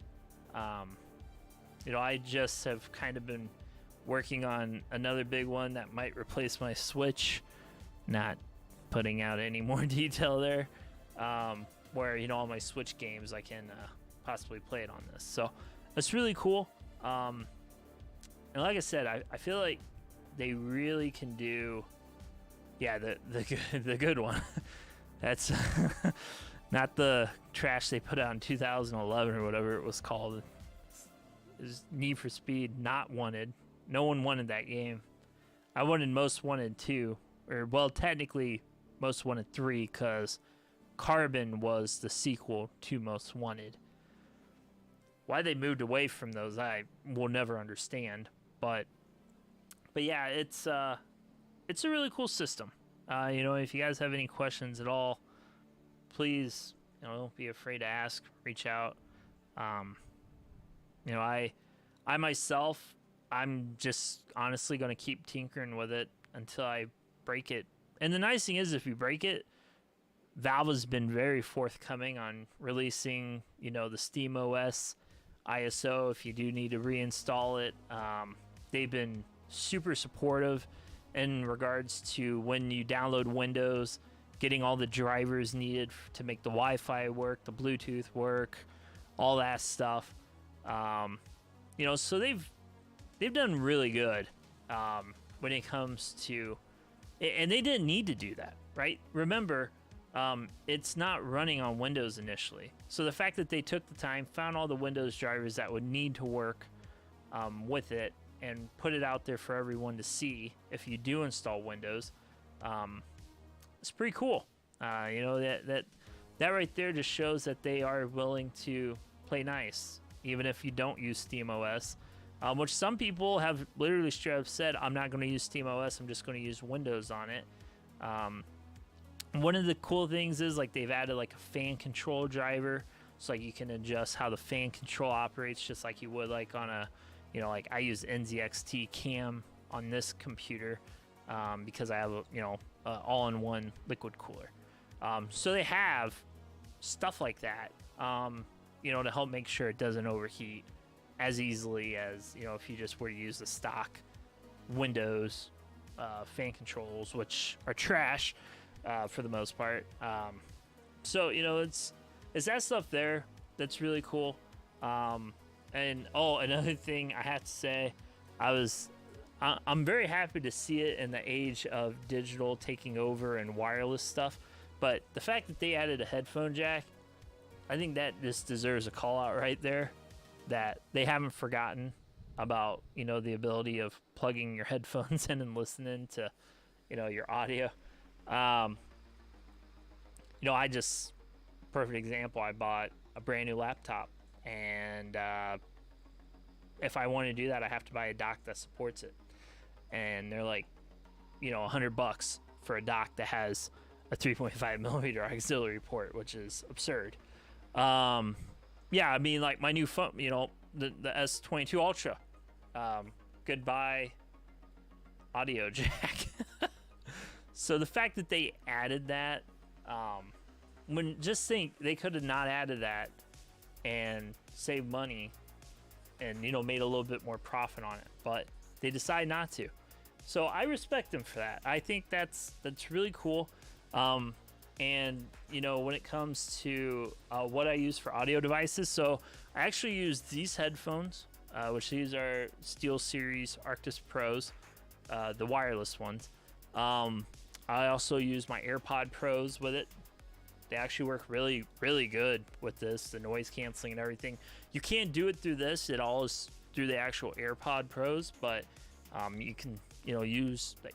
I just have kind of been working on another big one that might replace my Switch. Not putting out any more detail there. Where all my Switch games I can possibly play it on this. So that's really cool. And like I said, I feel like they really can do, the good one. That's not the trash they put out in 2011 or whatever it was called. Is Need for Speed Not Wanted. No one wanted that game. I wanted Most Wanted 2, or well, technically Most Wanted 3, because Carbon was the sequel to Most Wanted. Why they moved away from those, I will never understand. But yeah, it's a really cool system. If you guys have any questions at all, please, don't be afraid to ask. Reach out. I myself, I'm just honestly going to keep tinkering with it until I break it. And the nice thing is, if you break it, Valve has been very forthcoming on releasing, the SteamOS ISO if you do need to reinstall it. They've been super supportive in regards to when you download Windows, getting all the drivers needed to make the Wi-Fi work, the Bluetooth work, all that stuff. So they've done really good when it comes to, and they didn't need to do that, right? Remember, it's not running on Windows initially. So the fact that they took the time, found all the Windows drivers that would need to work with it, and put it out there for everyone to see if you do install Windows, it's pretty cool. That right there just shows that they are willing to play nice, even if you don't use SteamOS, which some people have literally straight up said, I'm not going to use SteamOS, I'm just going to use Windows on it. One of the cool things is they've added a fan control driver, so you can adjust how the fan control operates just like you would on a, I use NZXT cam on this computer because I have a all-in-one liquid cooler. So they have stuff like that, to help make sure it doesn't overheat as easily as, if you just were to use the stock Windows fan controls, which are trash for the most part. So, it's that stuff there that's really cool. And another thing I have to say, I'm very happy to see it in the age of digital taking over and wireless stuff. But the fact that they added a headphone jack, I think that just deserves a call out right there. That they haven't forgotten about, the ability of plugging your headphones in and listening to, your audio. Perfect example, I bought a brand new laptop, and if I want to do that, I have to buy a dock that supports it. And they're $100 for a dock that has a 3.5 millimeter auxiliary port, which is absurd. My new phone, the S22 Ultra, goodbye audio jack. So the fact that they added that, they could have not added that and saved money and made a little bit more profit on it, but they decide not to. So I respect them for that. I think that's really cool. And when it comes to what I use for audio devices, so I actually use these headphones, which these are SteelSeries Arctis Pros, the wireless ones. I also use my AirPod Pros with it. They actually work really, really good with this, the noise canceling and everything. You can't do it through this. It all is through the actual AirPod Pros, but you can, use the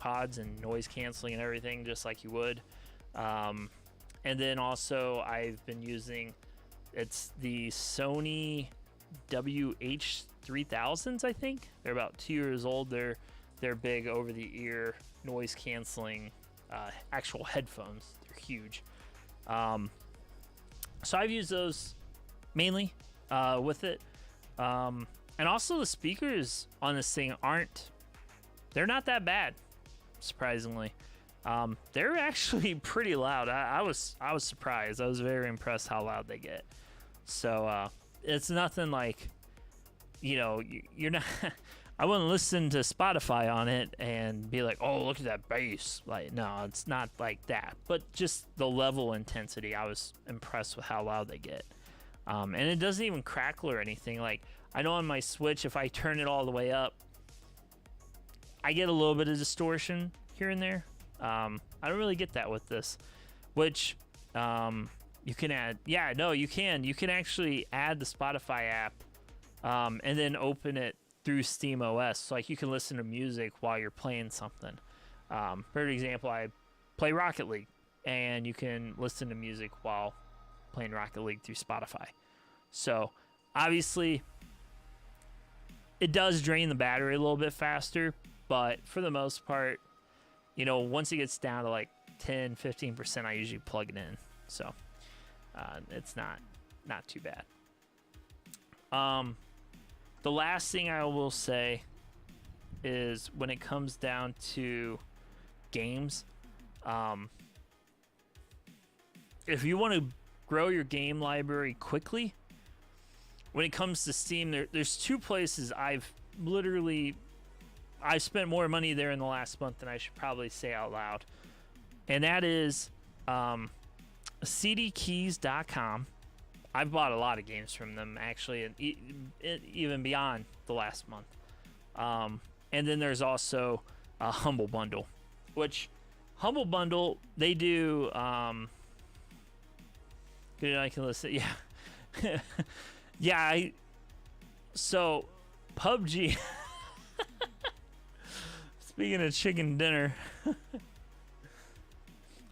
AirPods and noise canceling and everything just like you would. And then also I've been using, it's the Sony WH-3000s, I think. They're about 2 years old. They're big over-the-ear noise canceling actual headphones. They're huge. So I've used those mainly with it. And also the speakers on this thing they're not that bad, surprisingly. They're actually pretty loud. I was surprised. I was very impressed how loud they get. So it's nothing like, you're not I wouldn't listen to Spotify on it and be like, oh, look at that bass. Like, no, it's not like that. But just the level intensity, I was impressed with how loud they get. And it doesn't even crackle or anything. Like, I know on my Switch, if I turn it all the way up, I get a little bit of distortion here and there. I don't really get that with this, which you can add. Yeah, no, you can. You can actually add the Spotify app and then open it through SteamOS. So, like, you can listen to music while you're playing something. For example, I play Rocket League, and you can listen to music while playing Rocket League through Spotify. So, obviously, it does drain the battery a little bit faster, but for the most part, once it gets down to like 10-15%, I usually plug it in. So, it's not too bad. The last thing I will say is when it comes down to games, if you want to grow your game library quickly, when it comes to Steam, there's two places I've spent more money there in the last month than I should probably say out loud. And that is cdkeys.com. I've bought a lot of games from them, actually, and even beyond the last month. And then there's also Humble Bundle, which Humble Bundle, they do... good, I can listen. Yeah. Yeah, so PUBG... Speaking of chicken dinner...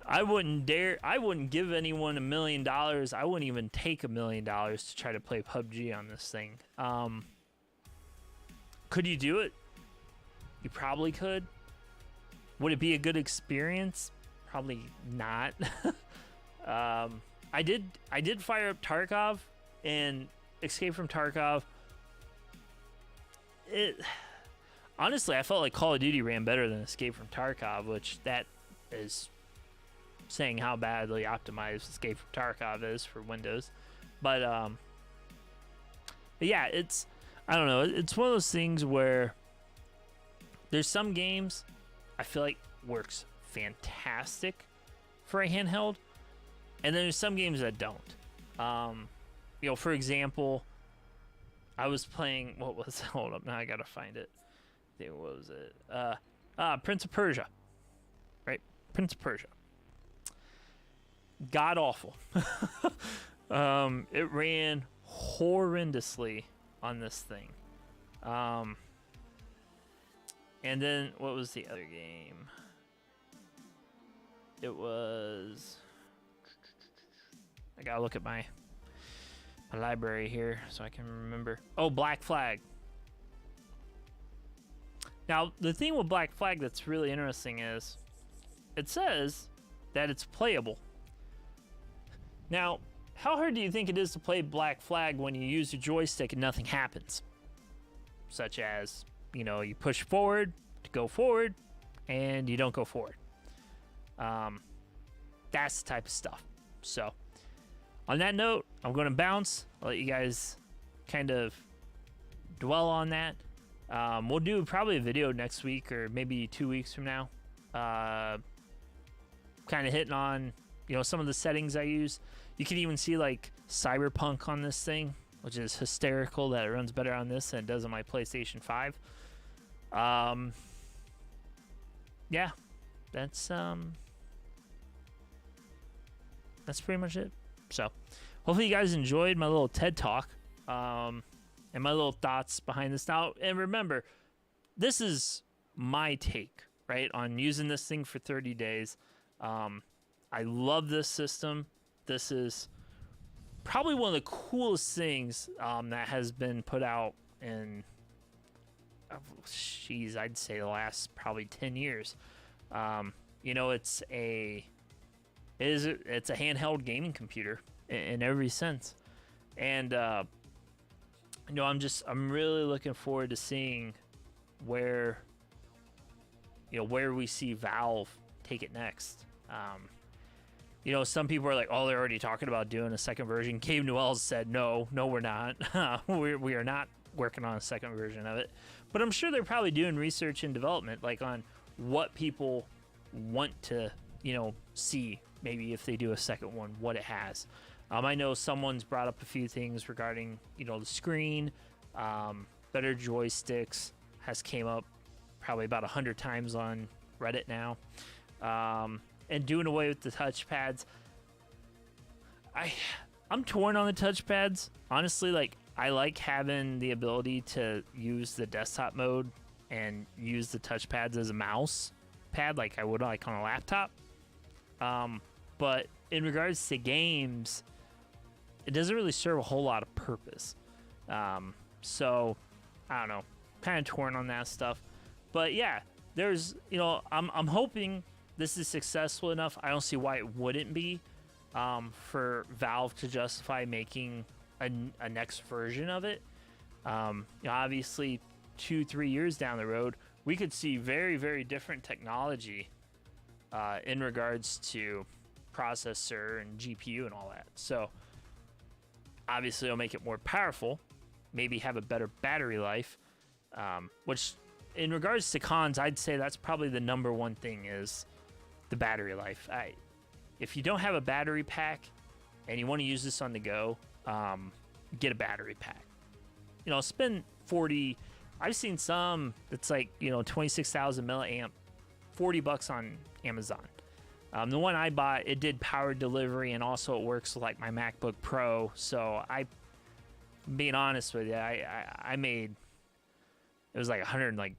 I wouldn't give anyone $1 million. I wouldn't even take $1 million to try to play PUBG on this thing. Could you do it? You probably could. Would it be a good experience? Probably not. I did fire up Tarkov and Escape from Tarkov. Honestly, I felt like Call of Duty ran better than Escape from Tarkov, which that is saying how badly optimized Escape from Tarkov is for Windows. But yeah, I don't know, it's one of those things where there's some games I feel like works fantastic for a handheld, and then there's some games that don't. For example, I was playing, hold up, now I gotta find it. I think, what was it? Prince of Persia. Right? Prince of Persia. God awful. It ran horrendously on this thing. And then what was the other game? It was... I gotta look at my library here so I can remember. Oh, Black Flag. Now, the thing with Black Flag that's really interesting is it says that it's playable. Now, how hard do you think it is to play Black Flag when you use your joystick and nothing happens? Such as, you push forward to go forward and you don't go forward. That's the type of stuff. So, on that note, I'm going to bounce. I'll let you guys kind of dwell on that. We'll do probably a video next week or maybe 2 weeks from now. Kind of hitting on, some of the settings I use. You can even see like Cyberpunk on this thing, which is hysterical that it runs better on this than it does on my PlayStation 5. Yeah, that's that's pretty much it. So hopefully you guys enjoyed my little TED talk, and my little thoughts behind this. Now, and remember, this is my take, right, on using this thing for 30 days. I love this system. This is probably one of the coolest things that has been put out in, I'd say the last probably 10 years. It's a handheld gaming computer in every sense, and I'm really looking forward to seeing where we see Valve take it next. Some people are like, oh, they're already talking about doing a second version. Gabe Newell said, no, we're not. we are not working on a second version of it. But I'm sure they're probably doing research and development, like on what people want to, see, maybe if they do a second one, what it has. I know someone's brought up a few things regarding, the screen, better joysticks has came up probably about 100 times on Reddit now. And doing away with the touchpads. I'm torn on the touchpads. Honestly, like, I like having the ability to use the desktop mode and use the touchpads as a mouse pad like I would like on a laptop. But in regards to games, it doesn't really serve a whole lot of purpose. So I don't know, kind of torn on that stuff. But yeah, there's, I'm hoping this is successful enough. I don't see why it wouldn't be, for Valve to justify making a next version of it. Obviously 2-3 years down the road, we could see very, very different technology in regards to processor and GPU and all that. So obviously it'll make it more powerful, maybe have a better battery life, which in regards to cons, I'd say that's probably the number one thing is the battery life. If you don't have a battery pack and you want to use this on the go, get a battery pack. Spend 40. I've seen some that's like 26,000 milliamp, $40 on Amazon. The one I bought, it did power delivery and also it works like my MacBook Pro. So being honest with you, I made, it was like $130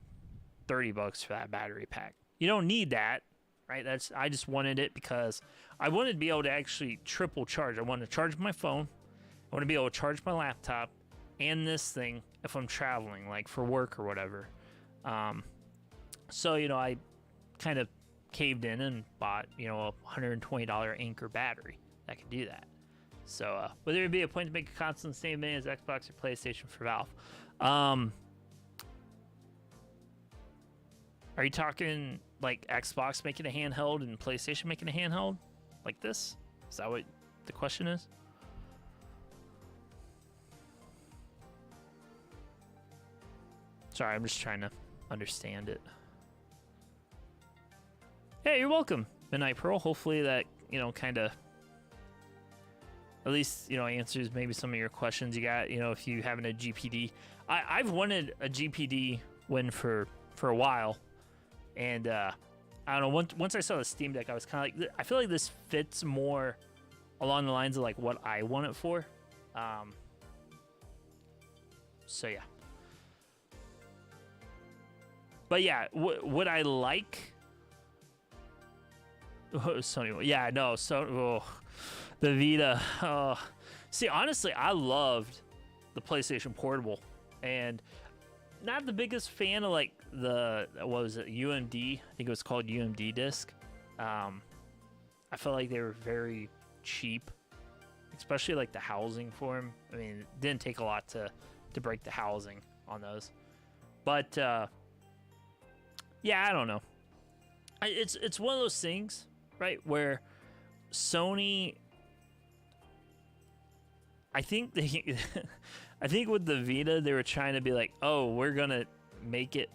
for that battery pack. You don't need that, right? I just wanted it because I wanted to be able to actually triple charge. I wanted to charge my phone. I want to be able to charge my laptop and this thing if I'm traveling, like for work or whatever. So I kind of caved in and bought, a $120 Anker battery that could do that. So would there be a point to make a console the same thing as Xbox or PlayStation for Valve? Are you talking like Xbox making a handheld and PlayStation making a handheld like this? Is that what the question is? Sorry, I'm just trying to understand it. Hey, you're welcome, Midnight Pearl. Hopefully that, kind of at least, answers maybe some of your questions you got, if you having a GPD. I've wanted a GPD win for a while. And I don't know, once I saw the Steam Deck, I was kind of like, I feel like this fits more along the lines of like what I want it for. So yeah. But yeah, would I like Sony? Yeah, no. So the Vita. See, honestly, I loved the PlayStation Portable, and not the biggest fan of like what was it, UMD? I think it was called UMD disc. I felt like they were very cheap, especially like the housing for them. I mean, it didn't take a lot to break the housing on those, but yeah, I don't know. It's one of those things, right, where Sony, I think I think with the Vita, they were trying to be like, oh, we're going to make it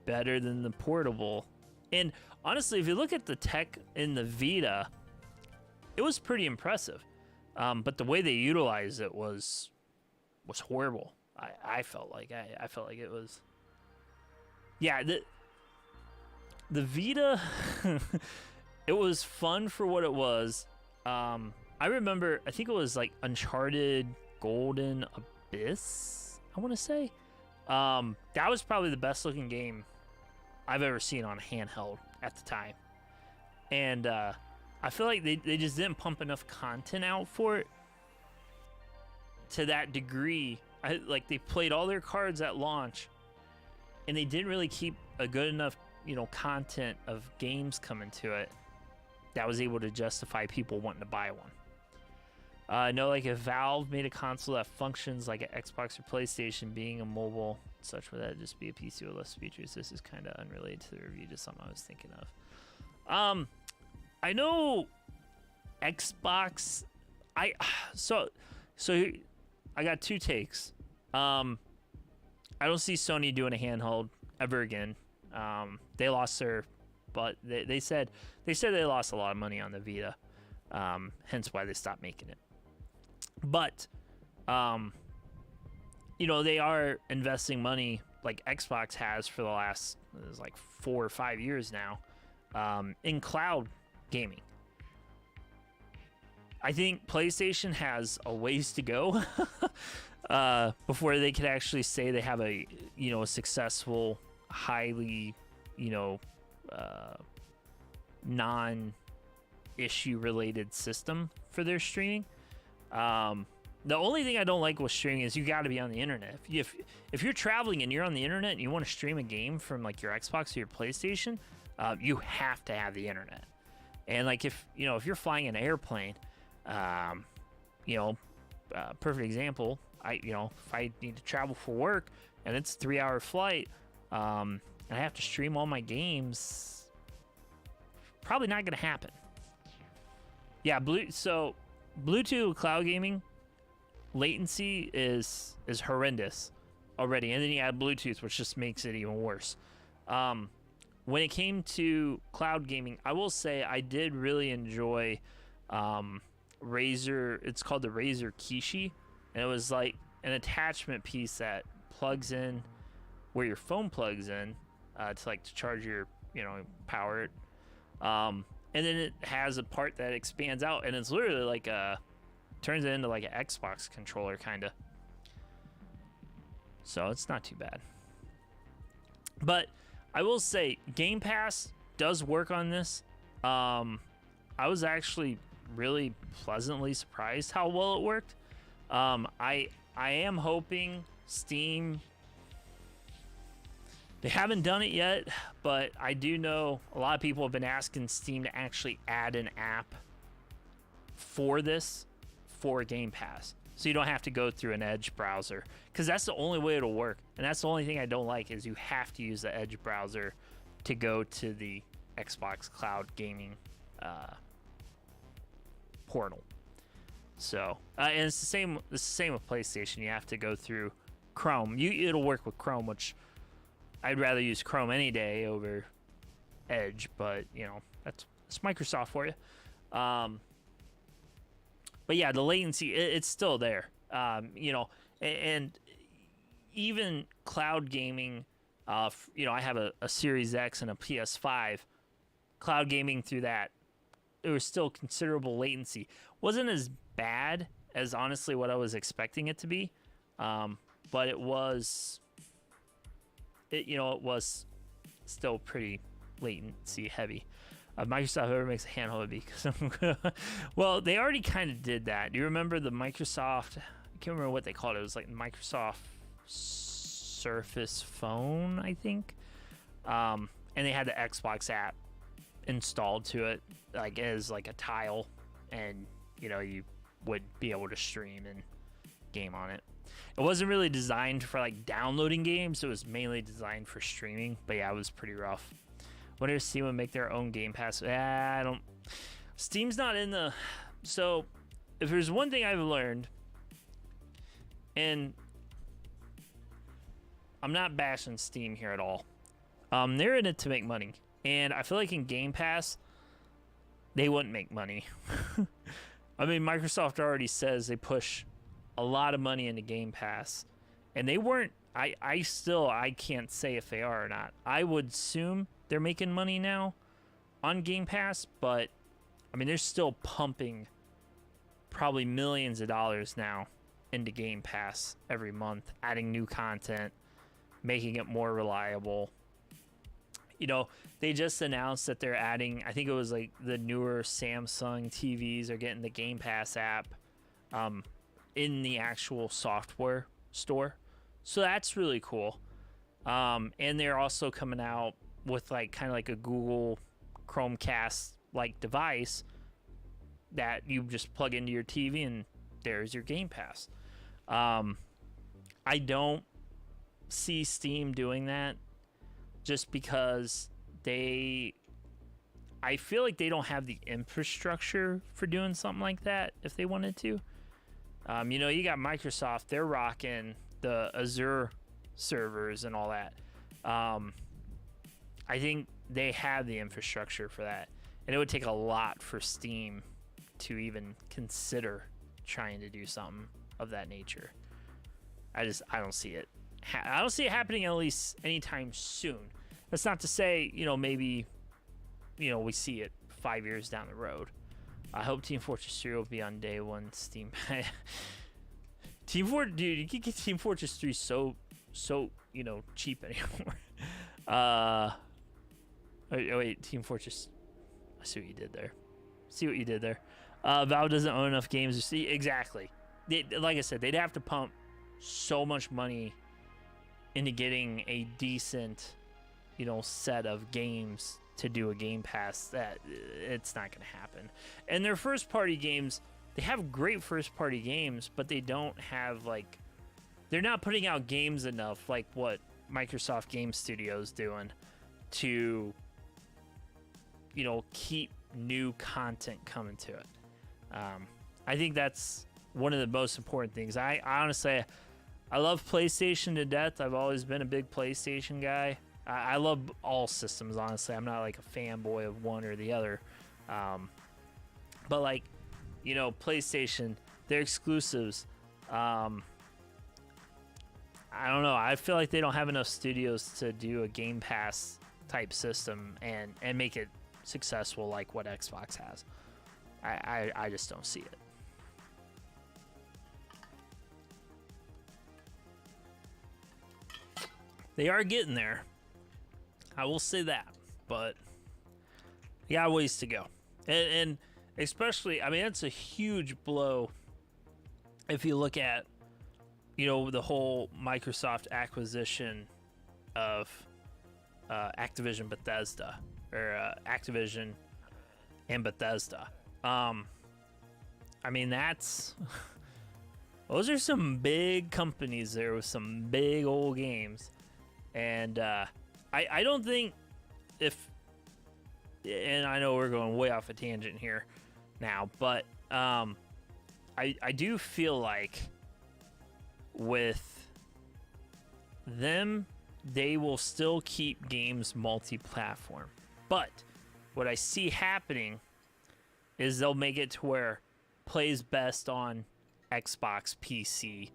better than the portable. And honestly, if you look at the tech in the Vita, it was pretty impressive. But the way they utilized it was horrible. I felt like it was. Yeah, the Vita, it was fun for what it was. I remember, I think it was like Uncharted Golden Abyss, I want to say. That was probably the best looking game I've ever seen on handheld at the time. And I feel like they just didn't pump enough content out for it to that degree. Like they played all their cards at launch, and they didn't really keep a good enough, content of games coming to it that was able to justify people wanting to buy one. I know, like, if Valve made a console that functions like an Xbox or PlayStation, being a mobile, such would that just be a PC with less features? This is kind of unrelated to the review, just something I was thinking of. I know Xbox. So I got two takes. I don't see Sony doing a handheld ever again. They lost their, but they said they lost a lot of money on the Vita. Hence why they stopped making it. But, they are investing money like Xbox has for the last, like 4 or 5 years now, in cloud gaming. I think PlayStation has a ways to go before they could actually say they have a successful, highly, non-issue related system for their streaming. The only thing I don't like with streaming is you got to be on the internet. If you're traveling and you're on the internet and you want to stream a game from like your Xbox or your PlayStation, you have to have the internet. And like if you're flying an airplane, perfect example. If I need to travel for work and it's a 3-hour flight, and I have to stream all my games, probably not gonna happen. Yeah, Bluetooth cloud gaming latency is horrendous already, and then you add Bluetooth, which just makes it even worse. When it came to cloud gaming, I will say I did really enjoy Razer. It's called the Razer Kishi, and it was like an attachment piece that plugs in where your phone plugs in to charge your power it. And then it has a part that expands out, and it's literally like turns it into like an Xbox controller kind of. So it's not too bad. But I will say Game Pass does work on this. I was actually really pleasantly surprised how well it worked. I am hoping Steam, they haven't done it yet, but I do know a lot of people have been asking Steam to actually add an app for this for Game Pass, so you don't have to go through an Edge browser, because that's the only way it'll work. And that's the only thing I don't like, is you have to use the Edge browser to go to the Xbox Cloud Gaming portal. So and it's the same with PlayStation. You have to go through Chrome. It'll work with Chrome, which I'd rather use Chrome any day over Edge, but that's Microsoft for you. But yeah, the latency, it's still there. And even cloud gaming, I have a Series X and a PS5. Cloud gaming through that, there was still considerable latency. Wasn't as bad as honestly what I was expecting it to be, but it was still pretty latency heavy. Microsoft ever makes a handheld, because well, they already kind of did that. Do you remember the Microsoft? I can't remember what they called it. It was like Microsoft Surface Phone, I think. And they had the Xbox app installed to it, like as like a tile, and you would be able to stream and game on it. It wasn't really designed for like downloading games. It was mainly designed for streaming. But yeah, it was pretty rough. Wonder if Steam would make their own Game Pass. Steam's not in the. So, if there's one thing I've learned, and I'm not bashing Steam here at all, they're in it to make money, and I feel like in Game Pass, they wouldn't make money. I mean, Microsoft already says they push a lot of money into Game Pass, and they weren't. I can't say if they are or not. I would assume they're making money now on Game Pass, but I mean, they're still pumping probably millions of dollars now into Game Pass every month, adding new content, making it more reliable. You know, they just announced that they're adding, I think it was like the newer Samsung TVs are getting the Game Pass app in the actual software store. So that's really cool. And they're also coming out with like kind of like a Google Chromecast like device that you just plug into your TV and there's your Game Pass. I don't see Steam doing that just because I feel like they don't have the infrastructure for doing something like that if they wanted to. You know, you got Microsoft, they're rocking the Azure servers and all that. I think they have the infrastructure for that. And it would take a lot for Steam to even consider trying to do something of that nature. I don't see it. I don't see it happening at least anytime soon. That's not to say, you know, maybe, you know, we see it 5 years down the road. I hope Team Fortress 3 will be on day one Steam. Dude, you can get Team Fortress 3 so you know, cheap anymore. Wait, Team Fortress. I see what you did there. Valve doesn't own enough games to see exactly. Like I said, they'd have to pump so much money into getting a decent, you know, set of games to do a Game Pass that it's not going to happen. And their first party games, they have great first party games, but they don't have like, they're not putting out games enough like what Microsoft Game Studios doing to, you know, keep new content coming to it. I think that's one of the most important things. I honestly, I love PlayStation to death. I've always been a big PlayStation guy. I love all systems, honestly. I'm not like a fanboy of one or the other. But like, you know, PlayStation, their exclusives. I don't know. I feel like they don't have enough studios to do a Game Pass type system and make it successful like what Xbox has. I just don't see it. They are getting there. I will say that, but they got ways to go. And especially, I mean, it's a huge blow if you look at, you know, the whole Microsoft acquisition of Activision Bethesda, or Activision and Bethesda. I mean, those are some big companies there with some big old games. And I don't think and I know we're going way off a tangent here now, but I do feel like with them, they will still keep games multi-platform. But what I see happening is they'll make it to where plays best on Xbox, PC.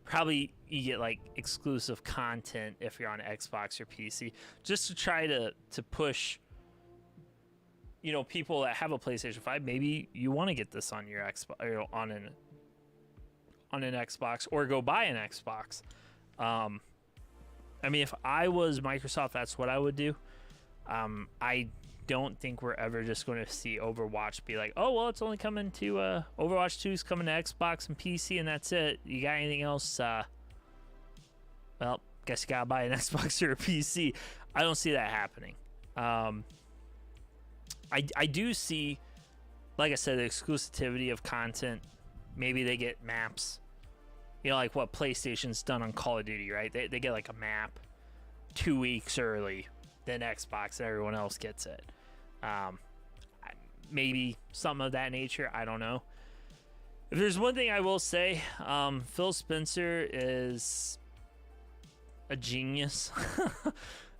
Probably you get like exclusive content if you're on Xbox or PC, just to try to push, you know, people that have a PlayStation 5. Maybe you want to get this on your Xbox, or on an Xbox, or go buy an Xbox. I mean, if I was Microsoft, that's what I would do. I don't think we're ever just going to see Overwatch be like, oh, well, it's only coming to Overwatch 2 is coming to Xbox and PC, and that's it. You got anything else? Well, guess you gotta buy an Xbox or a PC. I don't see that happening. I do see, like I said, the exclusivity of content. Maybe they get maps. You know, like what PlayStation's done on Call of Duty, right? They get like a map 2 weeks early than Xbox, and everyone else gets it. Maybe something of that nature. I don't know. If there's one thing I will say, Phil Spencer is a genius.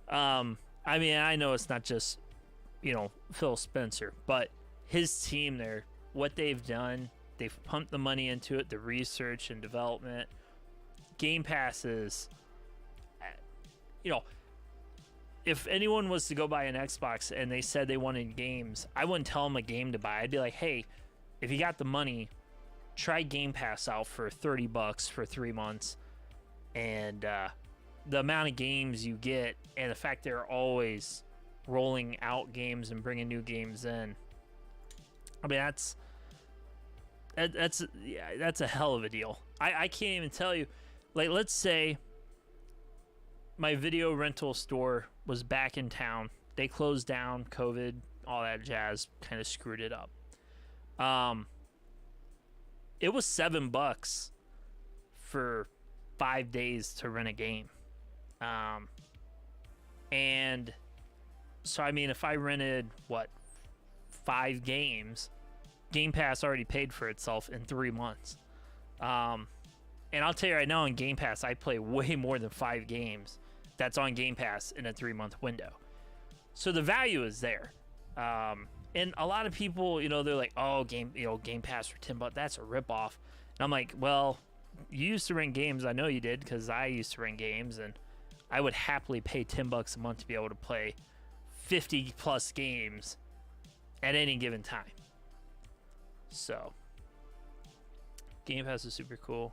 I mean, I know it's not just, you know, Phil Spencer, but his team there, what they've done, they've pumped the money into it, the research and development. Game Pass is, you know, if anyone was to go buy an Xbox and they said they wanted games, I wouldn't tell them a game to buy. I'd be like, hey, if you got the money, try Game Pass out for $30 for 3 months, and the amount of games you get, and the fact they're always rolling out games and bringing new games in. I mean, that's a hell of a deal. I can't even tell you. Like, let's say my video rental store was back in town. They closed down, COVID, all that jazz kind of screwed it up. It was $7 for 5 days to rent a game. And so, I mean, if I rented, 5 games, Game Pass already paid for itself in 3 months. And I'll tell you right now, on Game Pass, I play way more than 5 games that's on Game Pass in a 3-month window. So the value is there. And a lot of people, they're like, oh, Game Pass for $10, that's a ripoff. And I'm like, well, you used to rent games. I know you did, because I used to rent games, and I would happily pay $10 a month to be able to play 50 plus games at any given time. So Game Pass is super cool.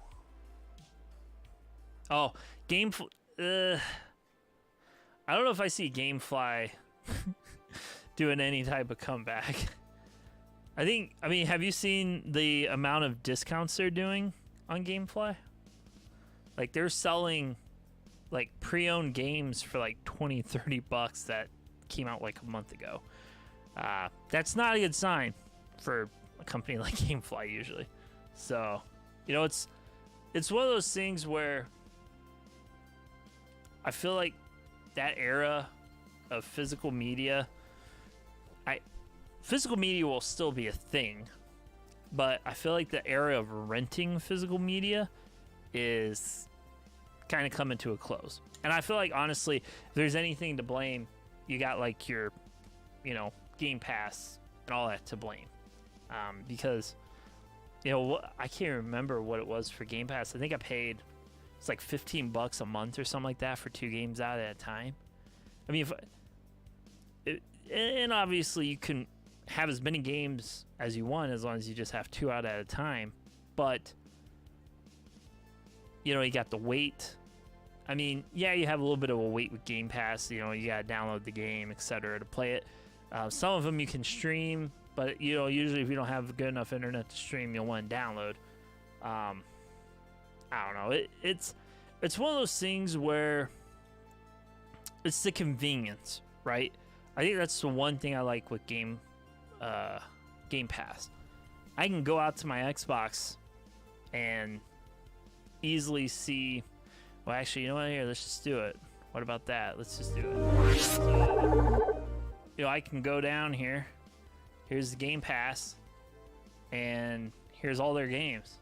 Oh, I don't know if I see GameFly doing any type of comeback. I mean, have you seen the amount of discounts they're doing on GameFly? Like, they're selling like pre-owned games for like $20-$30 that came out like a month ago. That's not a good sign for a company like GameFly usually. So, it's one of those things where I feel like that era of physical media, physical media will still be a thing, but I feel like the era of renting physical media is kind of coming to a close. And I feel like, honestly, if there's anything to blame, you got like your, Game Pass and all that to blame. Because, I can't remember what it was for Game Pass. I think I paid, it's like $15 a month or something like that for 2 games out at a time. I mean, and obviously you can have as many games as you want as long as you just have 2 out at a time. But, you got the wait. I mean, yeah, you have a little bit of a wait with Game Pass. You got to download the game, etc. to play it. Some of them you can stream, but, usually if you don't have good enough internet to stream, you'll want to download. I don't know. It's one of those things where it's the convenience, right? I think that's the one thing I like with Game Pass. I can go out to my Xbox and easily see. Well, actually, you know what? Here, let's just do it. What about that? Let's just do it. So, I can go down here. Here's the Game Pass, and here's all their games,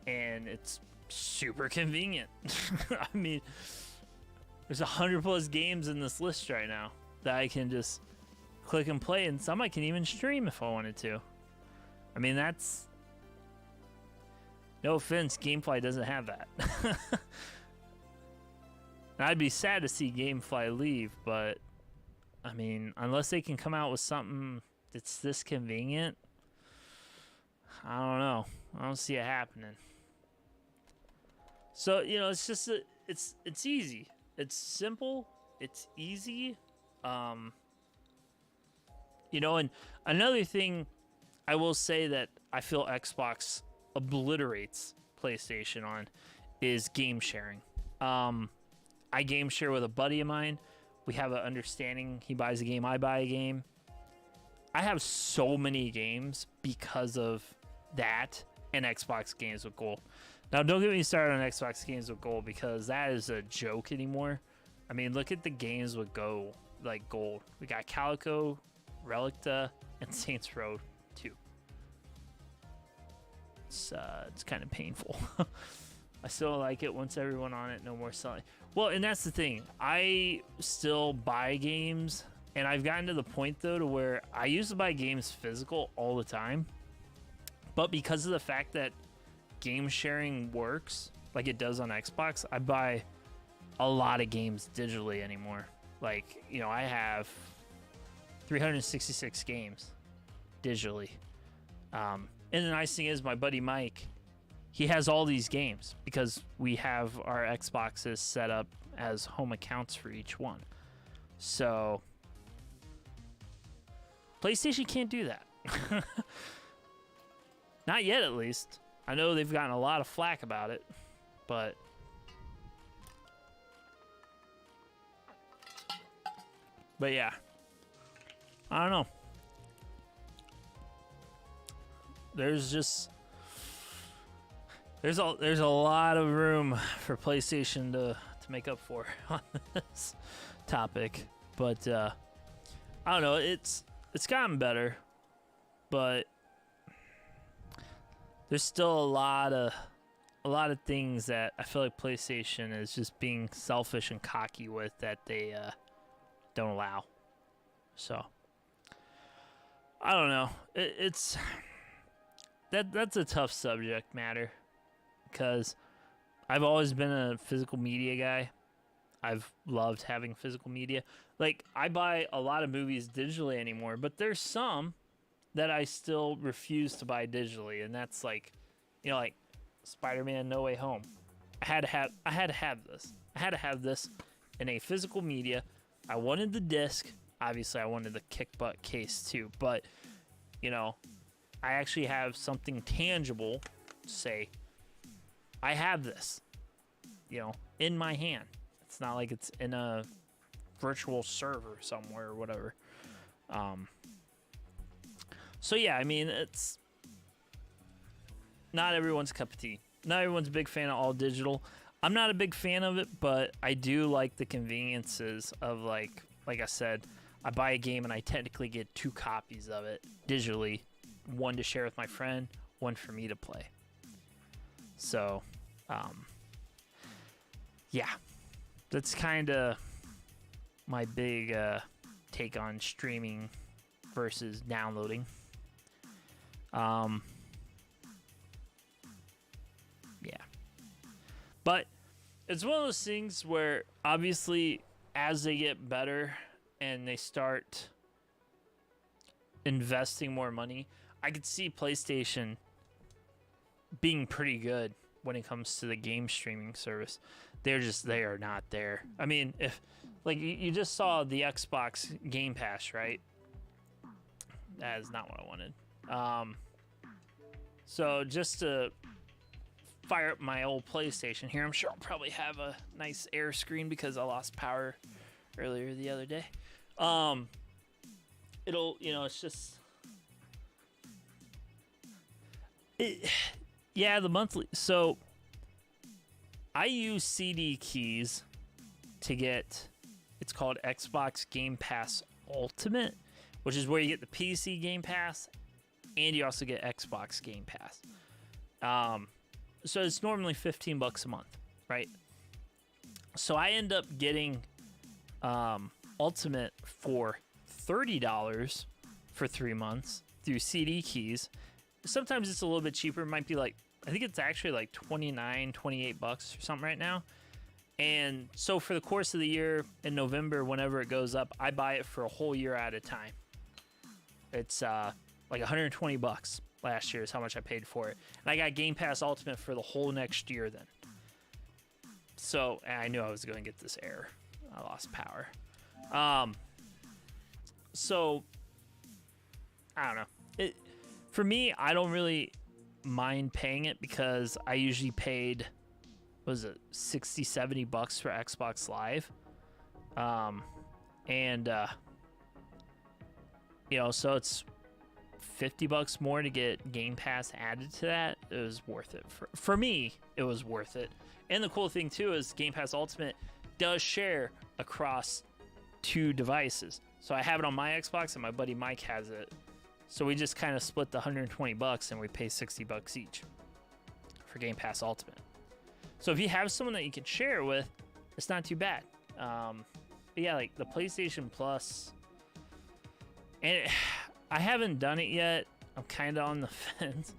and it's super convenient. I mean, there's 100+ games in this list right now that I can just click and play, and some I can even stream if I wanted to. I mean, that's, no offense, GameFly doesn't have that. Now, I'd be sad to see GameFly leave, but I mean, unless they can come out with something that's this convenient, I don't know. I don't see it happening. So, it's just it's easy. It's simple. It's easy. And another thing I will say that I feel Xbox obliterates PlayStation on is game sharing. I game share with a buddy of mine. We have an understanding. He buys a game, I buy a game. I have so many games because of that and Xbox Games with Gold. Now, don't get me started on Xbox Games with Gold, because that is a joke anymore. I mean, look at the games with Gold. We got Calico, Relicta, and Saints Row 2. It's kind of painful. I still like it. Once everyone on it, no more selling. Well, and that's the thing. I still buy games, and I've gotten to the point, though, to where I used to buy games physical all the time. But because of the fact that game sharing works like it does on Xbox, I buy a lot of games digitally anymore. Like, I have 366 games digitally. And the nice thing is, my buddy Mike, he has all these games because we have our Xboxes set up as home accounts for each one. So PlayStation can't do that. Not yet, at least. I know they've gotten a lot of flack about it, but yeah, I don't know. There's a lot of room for PlayStation to make up for on this topic, but I don't know. It's gotten better, but there's still a lot of things that I feel like PlayStation is just being selfish and cocky with that they don't allow. So I don't know. That's a tough subject matter because I've always been a physical media guy. I've loved having physical media. Like, I buy a lot of movies digitally anymore, but there's some that I still refuse to buy digitally, and that's like, like Spider-Man No Way Home. I had to have this. I had to have this in a physical media. I wanted the disc. Obviously, I wanted the kick butt case too, but I actually have something tangible to say I have this, in my hand. It's not like it's in a virtual server somewhere or whatever. So yeah, I mean, it's not everyone's cup of tea. Not everyone's a big fan of all digital. I'm not a big fan of it, but I do like the conveniences of like I said, I buy a game and I technically get 2 copies of it digitally, one to share with my friend, one for me to play. So, yeah, that's kind of my big take on streaming versus downloading. Yeah, but it's one of those things where obviously as they get better and they start investing more money, I could see PlayStation being pretty good when it comes to the game streaming service. They are not there. I mean, if like you just saw the Xbox Game Pass, right? That is not what I wanted. So just to fire up my old PlayStation here, I'm sure I'll probably have a nice air screen because I lost power earlier the other day. It'll, it's just the monthly. So I use CD keys to get, it's called Xbox Game Pass Ultimate, which is where you get the PC Game Pass and you also get Xbox Game Pass. So it's normally $15 a month, right? So I end up getting Ultimate for $30 for 3 months through CD keys. Sometimes it's a little bit cheaper. It might be like, I think it's actually like $29, $28 or something right now. And so for the course of the year in November, whenever it goes up, I buy it for a whole year at a time. It's like $120 last year is how much I paid for it. And I got Game Pass Ultimate for the whole next year then. So I knew I was going to get this error. I lost power. So I don't know. For me, I don't really mind paying it because I usually paid, what was it, $60-$70 for Xbox Live. So it's $50 more to get Game Pass added to that. It was worth it. For me, it was worth it. And the cool thing too is Game Pass Ultimate does share across 2 devices. So I have it on my Xbox and my buddy Mike has it. So we just kind of split the $120 and we pay $60 each for Game Pass Ultimate. So if you have someone that you can share with, it's not too bad. But yeah, like the PlayStation Plus, and I haven't done it yet. I'm kind of on the fence.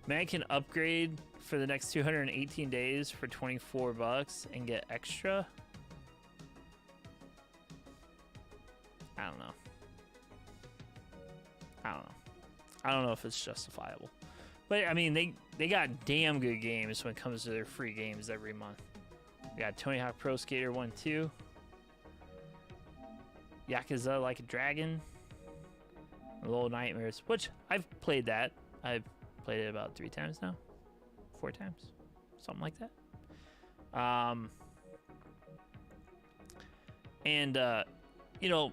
Man, I can upgrade for the next 218 days for $24 and get extra. I don't know. I don't know if it's justifiable. But I mean, they got damn good games when it comes to their free games every month. We got Tony Hawk Pro Skater 1 2. Yakuza Like a Dragon. Little Nightmares, which I've played that. I've played it about 3 times now. 4 times. Something like that. You know,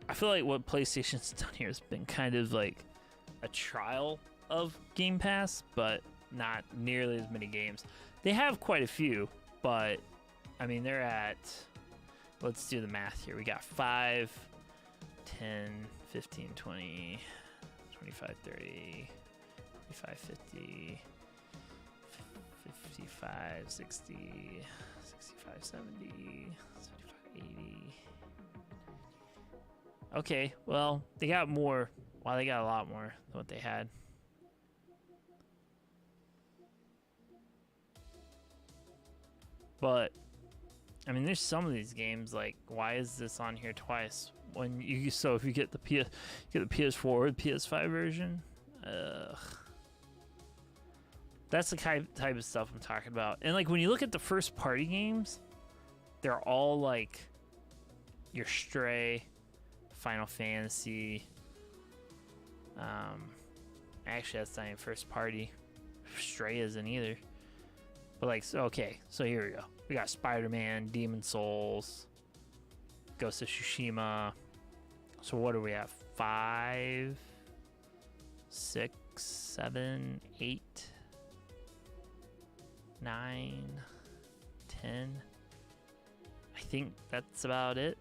I feel like what PlayStation's done here has been kind of like a trial of Game Pass, but not nearly as many games. They have quite a few, but I mean, they're at, let's do the math here. We got 5, 10, 15, 20, 25, 30, 45, 50, 55, 60, 65, 70, 75, 80. Okay, well, they got more. Wow, they got a lot more than what they had. But, I mean, there's some of these games, like, why is this on here twice? When you, so if you get the PS4 or the PS5 version, that's the type of stuff I'm talking about. And like when you look at the first party games, they're all like your Stray, Final Fantasy. Actually, that's not even first party. Stray isn't either. But like, okay, so here we go. We got Spider-Man, Demon Souls, Ghost of Tsushima. So what do we have? 5, 6, 7, 8, 9, 10. I think that's about it.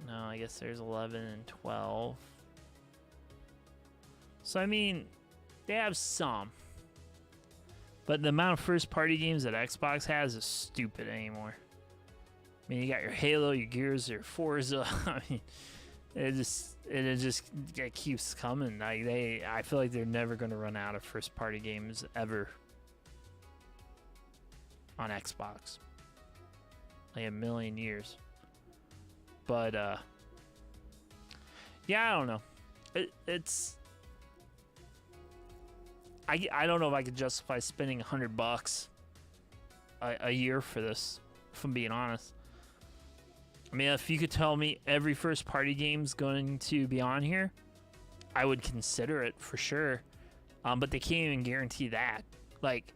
No, I guess there's 11 and 12. So I mean, they have some. But the amount of first-party games that Xbox has is stupid anymore. I mean, you got your Halo, your Gears, your Forza. I mean, it keeps coming. I feel like they're never going to run out of first-party games ever on Xbox. Like a million years. But yeah, I don't know. It's. I don't know if I could justify spending $100 a year for this, if I'm being honest. I mean, if you could tell me every first party game's going to be on here, I would consider it for sure. But they can't even guarantee that. Like,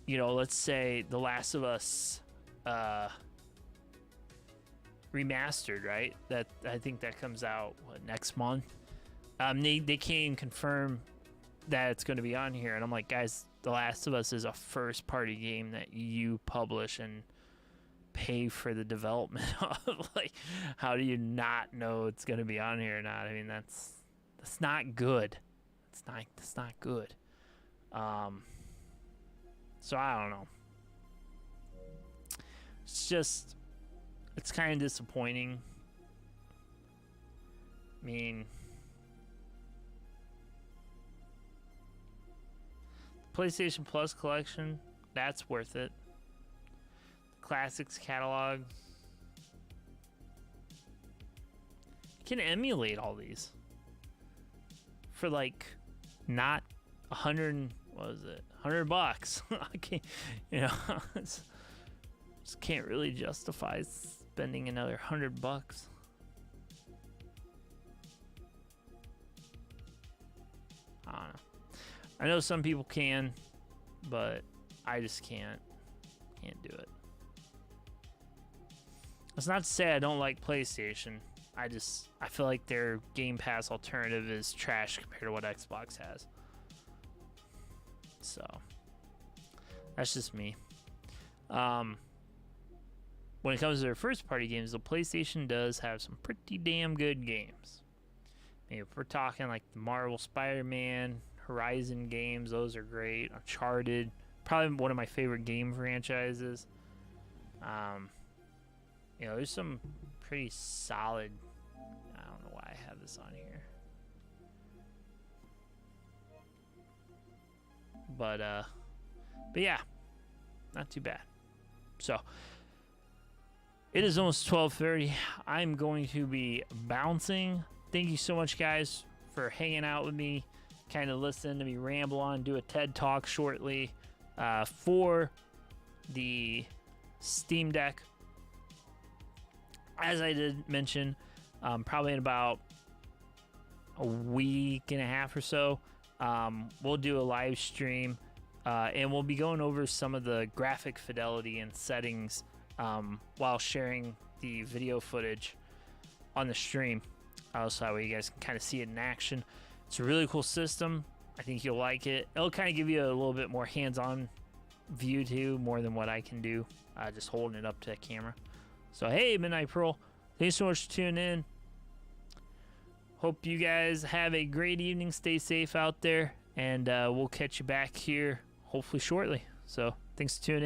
you know, let's say The Last of Us remastered, right? That I think that comes out next month. They can't even confirm that it's going to be on here, and I'm like, guys, The Last of Us is a first party game that you publish and pay for the development of. Like, how do you not know it's going to be on here or not? I mean, that's not good. That's not good. So I don't know. It's kind of disappointing. I mean, PlayStation Plus collection, that's worth it. Classics catalog. You can emulate all these for like not $100. What was it? $100. I can't, you know, just can't really justify spending another $100. I don't know. I know some people can, but I just can't do it. That's not to say I don't like PlayStation. I feel like their Game Pass alternative is trash compared to what Xbox has. So that's just me. When it comes to their first party games, the PlayStation does have some pretty damn good games. I mean, if we're talking like the Marvel Spider-Man, Horizon games, those are great. Uncharted, probably one of my favorite game franchises. You know, there's some pretty solid. I don't know why I have this on here, but yeah, not too bad. So it is almost 12:30. I'm going to be bouncing. Thank you so much, guys, for hanging out with me, kind of listening to me ramble on, do a TED Talk shortly for the Steam Deck. As I did mention, probably in about a week and a half or so, we'll do a live stream, and we'll be going over some of the graphic fidelity and settings while sharing the video footage on the stream. So that way you guys can kind of see it in action. It's a really cool system. I think you'll like it. It'll kind of give you a little bit more hands-on view too, more than what I can do, just holding it up to the camera. So hey, Midnight Pearl, thanks so much for tuning in. Hope you guys have a great evening. Stay safe out there, and we'll catch you back here hopefully shortly. So thanks for tuning in.